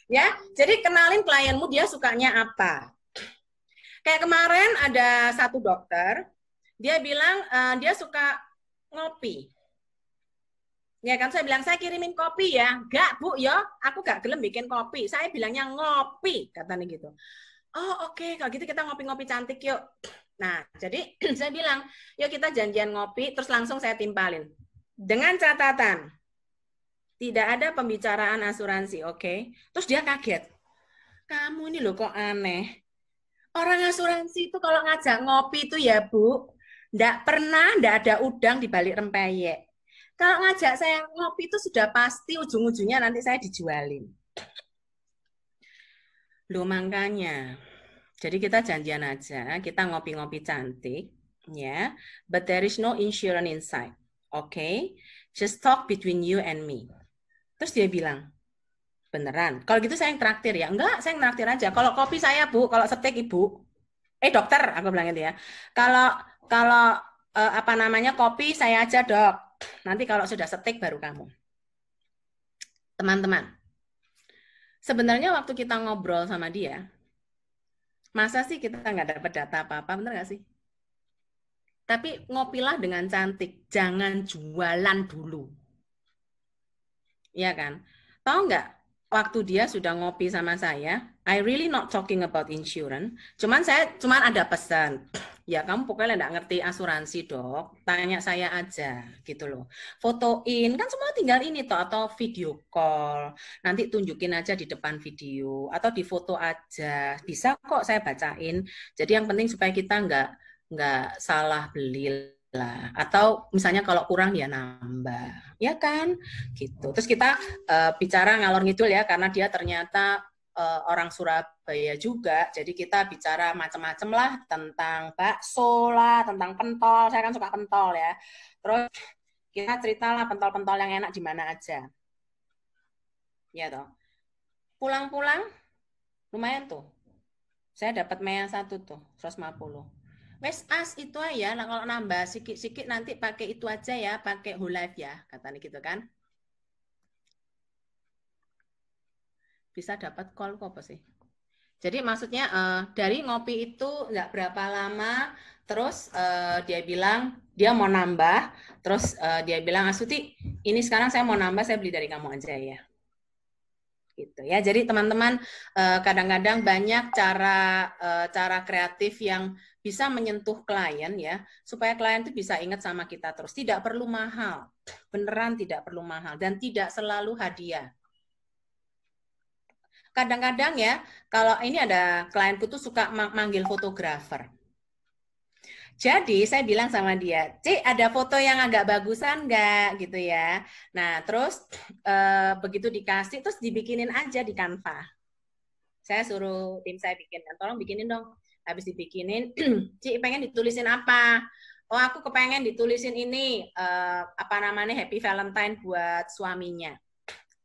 Ya, jadi kenalin klienmu dia sukanya apa. Kayak kemarin ada satu dokter, dia bilang dia suka ngopi. Ya kan saya bilang saya kirimin kopi ya. Enggak Bu ya, aku gak gelem bikin kopi. Saya bilangnya ngopi katanya gitu. Oh oke, kalau gitu kita ngopi-ngopi cantik yuk. Nah jadi saya bilang yuk kita janjian ngopi, terus langsung saya timpalin. Dengan catatan tidak ada pembicaraan asuransi, oke? Terus dia kaget. Kamu ini loh kok aneh. Orang asuransi itu kalau ngajak ngopi itu ya Bu, ndak ada udang di balik rempeyek. Kalau ngajak saya ngopi itu sudah pasti ujung-ujungnya nanti saya dijualin. Loh makanya. Jadi kita janjian aja, kita ngopi-ngopi cantik, ya. But there is no insurance inside. Okay? Just talk between you and me. Terus dia bilang, beneran? Kalau gitu saya yang traktir ya? Enggak, saya yang traktir aja. Kalau kopi saya Bu, kalau steak Ibu. Dokter, aku bilang gitu ya. Kalau apa namanya kopi saya aja Dok. Nanti kalau sudah steak baru kamu. Teman-teman, sebenarnya waktu kita ngobrol sama dia, masa sih kita nggak dapat data apa-apa, bener nggak sih? Tapi ngopilah dengan cantik, jangan jualan dulu. Iya kan? Tahu nggak, waktu dia sudah ngopi sama saya, I really not talking about insurance, cuman ada pesan. Ya kamu pokoknya nggak ngerti asuransi Dok, tanya saya aja gitu loh. Fotoin, kan semua tinggal ini toh, atau video call, nanti tunjukin aja di depan video, atau di foto aja, bisa kok saya bacain. Jadi yang penting supaya kita nggak salah beli lah, atau misalnya kalau kurang ya nambah, ya kan? Gitu. Terus kita bicara ngalor ngidul ya, karena dia ternyata orang Surabaya juga, jadi kita bicara macam-macam lah tentang bakso lah, tentang pentol, saya kan suka pentol ya. Terus kita ceritalah pentol-pentol yang enak di mana aja. Ya toh. Pulang-pulang lumayan tuh. Saya dapat mea 1 tuh, 150. Wes as itu aja, nah, kalau nambah sikit-sikit nanti pakai itu aja ya, pakai whole life ya, katanya gitu kan. Bisa dapat call kok apa sih? Jadi maksudnya dari ngopi itu nggak berapa lama, terus dia bilang dia mau nambah, terus dia bilang, Astuti, ini sekarang saya mau nambah, saya beli dari kamu aja ya. Gitu ya. Jadi teman-teman kadang-kadang banyak cara kreatif yang bisa menyentuh klien ya, supaya klien itu bisa ingat sama kita terus. Tidak perlu mahal, beneran tidak perlu mahal dan tidak selalu hadiah. Kadang-kadang ya, kalau ini ada klienku tuh suka manggil fotografer. Jadi saya bilang sama dia, Cik, ada foto yang agak bagusan nggak gitu ya. Nah terus begitu dikasih, terus dibikinin aja di Canva. Saya suruh tim saya bikin, tolong bikinin dong. Habis dibikinin, Cik pengen ditulisin apa? Oh aku kepengen ditulisin ini, apa namanya, Happy Valentine buat suaminya.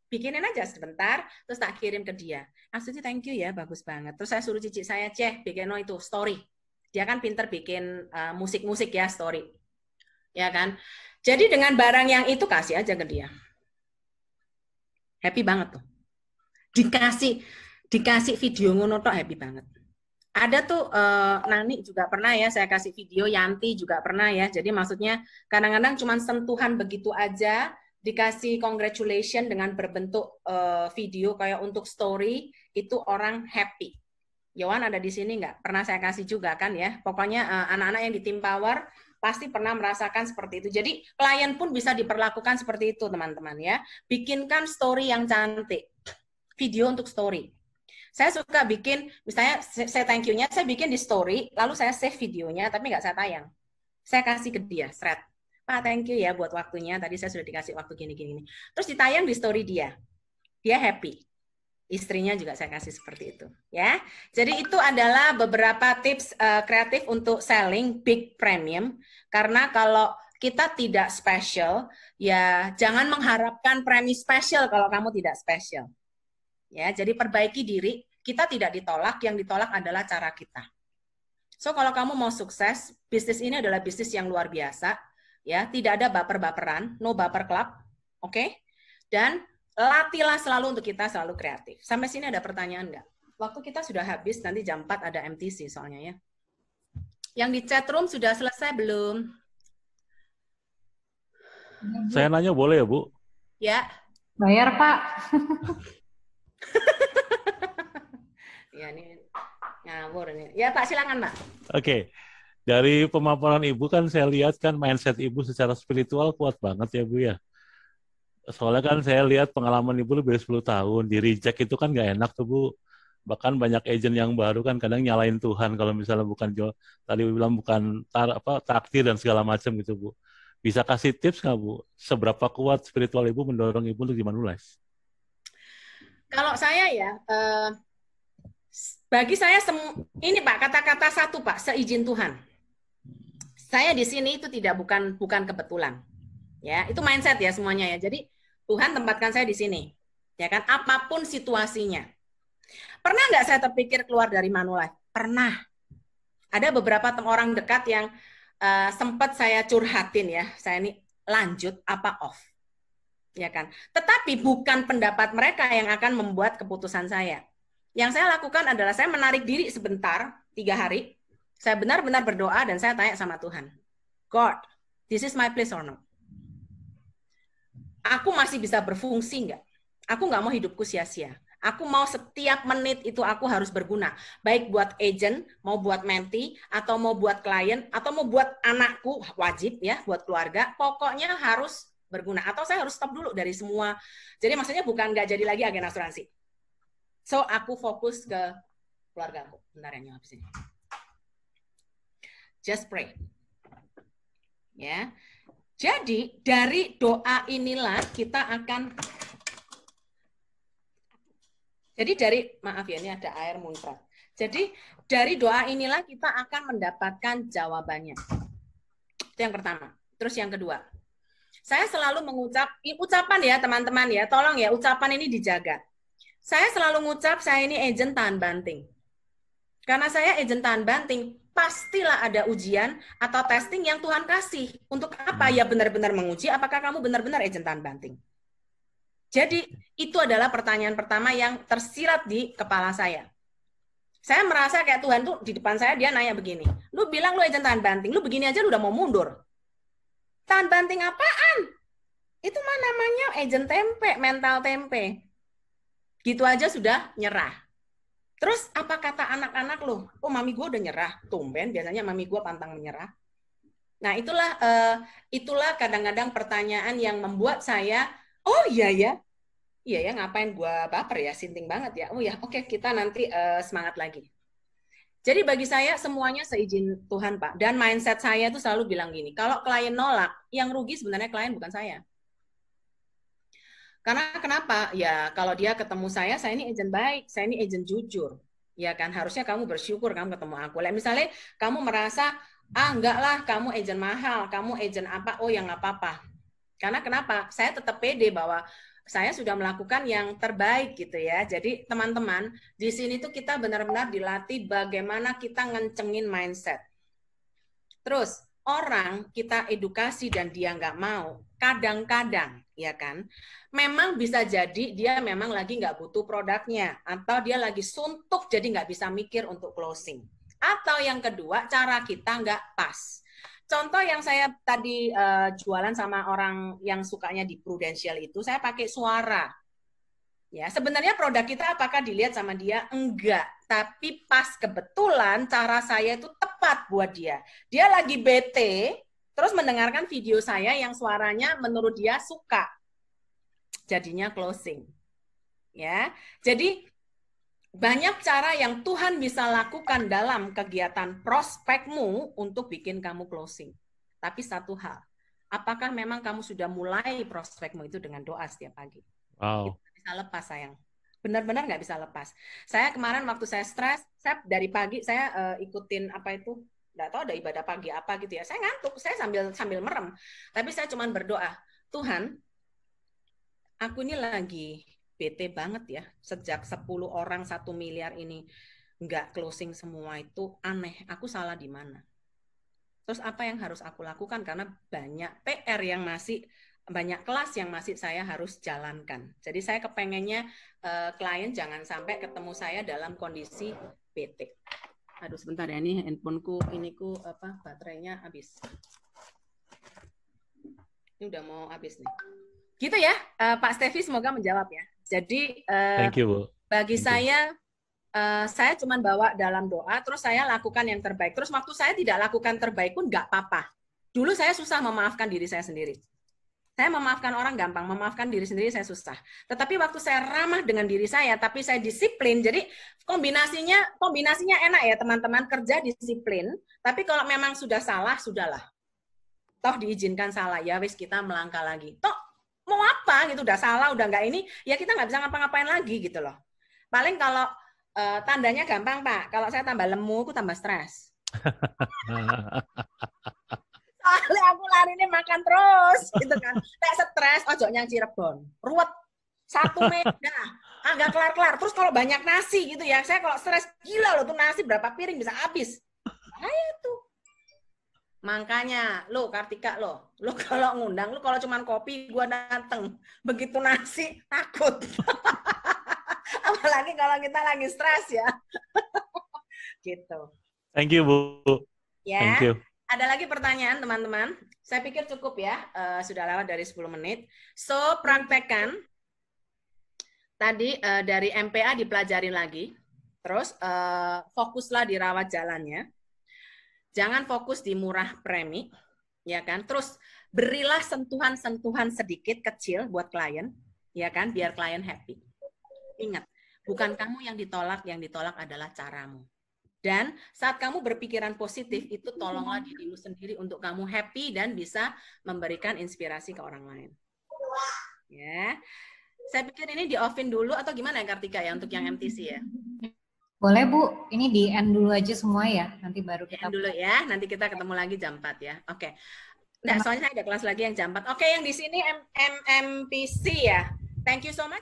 Bikinin aja sebentar, terus tak kirim ke dia. Astuti, thank you ya, bagus banget. Terus saya suruh cici saya, bikin itu story. Dia kan pinter bikin musik-musik ya, story. Ya kan? Jadi dengan barang yang itu kasih aja ke dia. Happy banget tuh. Dikasih video ngono tok, happy banget. Ada tuh Nani juga pernah ya, saya kasih video, Yanti juga pernah ya. Jadi maksudnya kadang-kadang cuma sentuhan begitu aja, dikasih congratulation dengan berbentuk video kayak untuk story, itu orang happy. Yohan ada di sini nggak? Pernah saya kasih juga kan ya. Pokoknya anak-anak yang di Tim Power pasti pernah merasakan seperti itu. Jadi klien pun bisa diperlakukan seperti itu teman-teman ya. Bikinkan story yang cantik. Video untuk story. Saya suka bikin, misalnya saya thank you-nya, saya bikin di story, lalu saya save videonya, tapi nggak saya tayang. Saya kasih ke dia, thread. Pak, thank you ya buat waktunya. Tadi saya sudah dikasih waktu gini-gini. Terus ditayang di story dia. Dia happy. Istrinya juga saya kasih seperti itu. Ya. Jadi itu adalah beberapa tips kreatif untuk selling big premium. Karena kalau kita tidak special, ya jangan mengharapkan premi special kalau kamu tidak special. Ya, jadi perbaiki diri. Kita tidak ditolak, yang ditolak adalah cara kita. So kalau kamu mau sukses, bisnis ini adalah bisnis yang luar biasa. Ya, tidak ada baper-baperan, no baper club, oke? Dan latihlah selalu untuk kita selalu kreatif. Sampai sini ada pertanyaan nggak? Waktu kita sudah habis, nanti jam 4 ada MTC soalnya ya. Yang di chat room sudah selesai belum? Saya nanya boleh ya, Bu? Ya. Bayar, Pak. Ya, ini ngawur ini. Ya, Pak, silakan, Pak. Oke. Dari pemaparan Ibu kan saya lihat kan mindset Ibu secara spiritual kuat banget ya, Bu ya. Soalnya kan saya lihat pengalaman Ibu lebih dari 10 tahun. Di reject itu kan nggak enak tuh, Bu. Bahkan banyak agent yang baru kan kadang nyalain Tuhan kalau misalnya bukan tadi bilang bukan takdir dan segala macam gitu, Bu. Bisa kasih tips nggak, Bu? Seberapa kuat spiritual Ibu mendorong Ibu untuk dimanulais? Kalau saya ya, bagi saya ini Pak, kata-kata satu Pak, seizin Tuhan. Saya di sini itu bukan kebetulan. Ya, itu mindset ya semuanya ya. Jadi Tuhan tempatkan saya di sini. Ya kan, apapun situasinya. Pernah nggak saya terpikir keluar dari Manulife? Pernah. Ada beberapa orang dekat yang sempat saya curhatin ya. Saya ini lanjut apa off. Ya kan. Tetapi bukan pendapat mereka yang akan membuat keputusan saya. Yang saya lakukan adalah saya menarik diri sebentar, 3 hari. Saya benar-benar berdoa dan saya tanya sama Tuhan, God, this is my place or not? Aku masih bisa berfungsi nggak? Aku nggak mau hidupku sia-sia. Aku mau setiap menit itu aku harus berguna. Baik buat agent, mau buat mentee, atau mau buat klien, atau mau buat anakku, wajib ya, buat keluarga. Pokoknya harus berguna. Atau saya harus stop dulu dari semua. Jadi maksudnya bukan nggak jadi lagi agen asuransi. So, aku fokus ke keluarga aku. Bentar ya, nyampe sini. Just pray. Ya. Jadi dari doa inilah kita akan maaf ya, ini ada air muncrat. Jadi dari doa inilah kita akan mendapatkan jawabannya. Itu yang pertama. Terus yang kedua, saya selalu ucapan ya teman-teman ya, tolong ya ucapan ini dijaga. Saya selalu ngucap saya ini agent tahan banting. Karena saya agent tahan banting, pastilah ada ujian atau testing yang Tuhan kasih. Untuk apa? Ya benar-benar menguji apakah kamu benar-benar agent tahan banting. Jadi itu adalah pertanyaan pertama yang tersirat di kepala saya. Saya merasa kayak Tuhan tuh di depan saya, dia nanya begini, lu bilang lu agent tahan banting, lu begini aja lu udah mau mundur. Tahan banting apaan? Itu mah namanya agent tempe, mental tempe. Gitu aja sudah nyerah. Terus apa kata anak-anak lu? Oh, mami gue udah nyerah. Tumben, biasanya mami gue pantang menyerah. Nah, itulah kadang-kadang pertanyaan yang membuat saya, oh iya ya, ngapain gua baper ya, sinting banget ya. Oh ya, oke, kita nanti semangat lagi. Jadi bagi saya semuanya seizin Tuhan, Pak. Dan mindset saya tuh selalu bilang gini, kalau klien nolak, yang rugi sebenarnya klien bukan saya. Karena kenapa? Ya kalau dia ketemu saya ini agent baik, saya ini agent jujur. Ya kan, harusnya kamu bersyukur kamu ketemu aku. Misalnya kamu merasa, enggak lah, kamu agent mahal, kamu agent apa, oh ya nggak apa-apa. Karena kenapa? Saya tetap pede bahwa saya sudah melakukan yang terbaik gitu ya. Jadi teman-teman, di sini tuh kita benar-benar dilatih bagaimana kita ngencengin mindset. Terus, orang kita edukasi dan dia nggak mau, kadang-kadang, ya kan, memang bisa jadi dia memang lagi nggak butuh produknya, atau dia lagi suntuk jadi nggak bisa mikir untuk closing. Atau yang kedua, cara kita nggak pas. Contoh yang saya tadi jualan sama orang yang sukanya di Prudential itu, saya pakai suara. Ya, sebenarnya produk kita apakah dilihat sama dia? Enggak. Tapi pas kebetulan cara saya itu tepat buat dia. Dia lagi bete, terus mendengarkan video saya yang suaranya menurut dia suka. Jadinya closing. Ya. Jadi banyak cara yang Tuhan bisa lakukan dalam kegiatan prospekmu untuk bikin kamu closing. Tapi satu hal, apakah memang kamu sudah mulai prospekmu itu dengan doa setiap pagi? Wow. Itu bisa lepas, sayang. Benar-benar nggak bisa lepas. Saya kemarin waktu saya stres, saya dari pagi saya ikutin apa itu, nggak tahu ada ibadah pagi apa gitu ya. Saya ngantuk, saya sambil merem. Tapi saya cuma berdoa, Tuhan, aku ini lagi bete banget ya, sejak 10 orang 1 miliar ini nggak closing semua, itu aneh, aku salah di mana? Terus apa yang harus aku lakukan? Karena banyak PR yang masih, banyak kelas yang masih saya harus jalankan. Jadi saya kepengennya klien jangan sampai ketemu saya dalam kondisi bete. Aduh sebentar ya, ini handphoneku, baterainya habis. Ini udah mau habis nih. Gitu ya, Pak Stevi, semoga menjawab ya. Jadi Thank you, Bu. Bagi saya cuma bawa dalam doa, terus saya lakukan yang terbaik. Terus waktu saya tidak lakukan terbaik pun nggak apa-apa. Dulu saya susah memaafkan diri saya sendiri. Saya memaafkan orang gampang, memaafkan diri sendiri saya susah. Tetapi waktu saya ramah dengan diri saya, tapi saya disiplin, jadi kombinasinya enak ya teman-teman, kerja disiplin. Tapi kalau memang sudah salah, sudahlah. Toh diizinkan salah, ya wis kita melangkah lagi. Toh mau apa gitu, udah salah, udah nggak ini, ya kita nggak bisa ngapa-ngapain lagi gitu loh. Paling kalau tandanya gampang, Pak. Kalau saya tambah lemu, aku tambah stres. Soalnya aku lari ini makan terus, gitu kan. Kayak stres, ojo nyang Cirebon. Ruwet, 1 meja, nggak kelar-kelar. Terus kalau banyak nasi gitu ya, saya kalau stres, gila loh tuh nasi berapa piring bisa habis. Nah itu. Makanya, lo Kartika lo kalau ngundang, lo kalau cuman kopi, gua dateng. Begitu nasi, takut. Apalagi kalau kita lagi stres ya. Gitu. Thank you, Bu. Ya. Thank you. Ada lagi pertanyaan, teman-teman? Saya pikir cukup ya. Sudah lewat dari 10 menit. So, praktekkan. Tadi dari MPA dipelajari lagi. Terus, fokuslah di rawat jalannya. Jangan fokus di murah premi, ya kan? Terus berilah sentuhan-sentuhan sedikit kecil buat klien, ya kan? Biar klien happy. Ingat, bukan kamu yang ditolak adalah caramu. Dan saat kamu berpikiran positif, itu tolonglah dirimu sendiri untuk kamu happy dan bisa memberikan inspirasi ke orang lain. Ya, saya pikir ini di off-in dulu atau gimana ya Kartika ya untuk yang MTC ya? Boleh Bu, ini di end dulu aja semua ya, nanti baru kita dulu ya, nanti kita ketemu lagi jam 4 ya. Oke. Nggak, soalnya saya ada kelas lagi yang jam 4. Oke, yang di sini MPC ya. Thank you so much.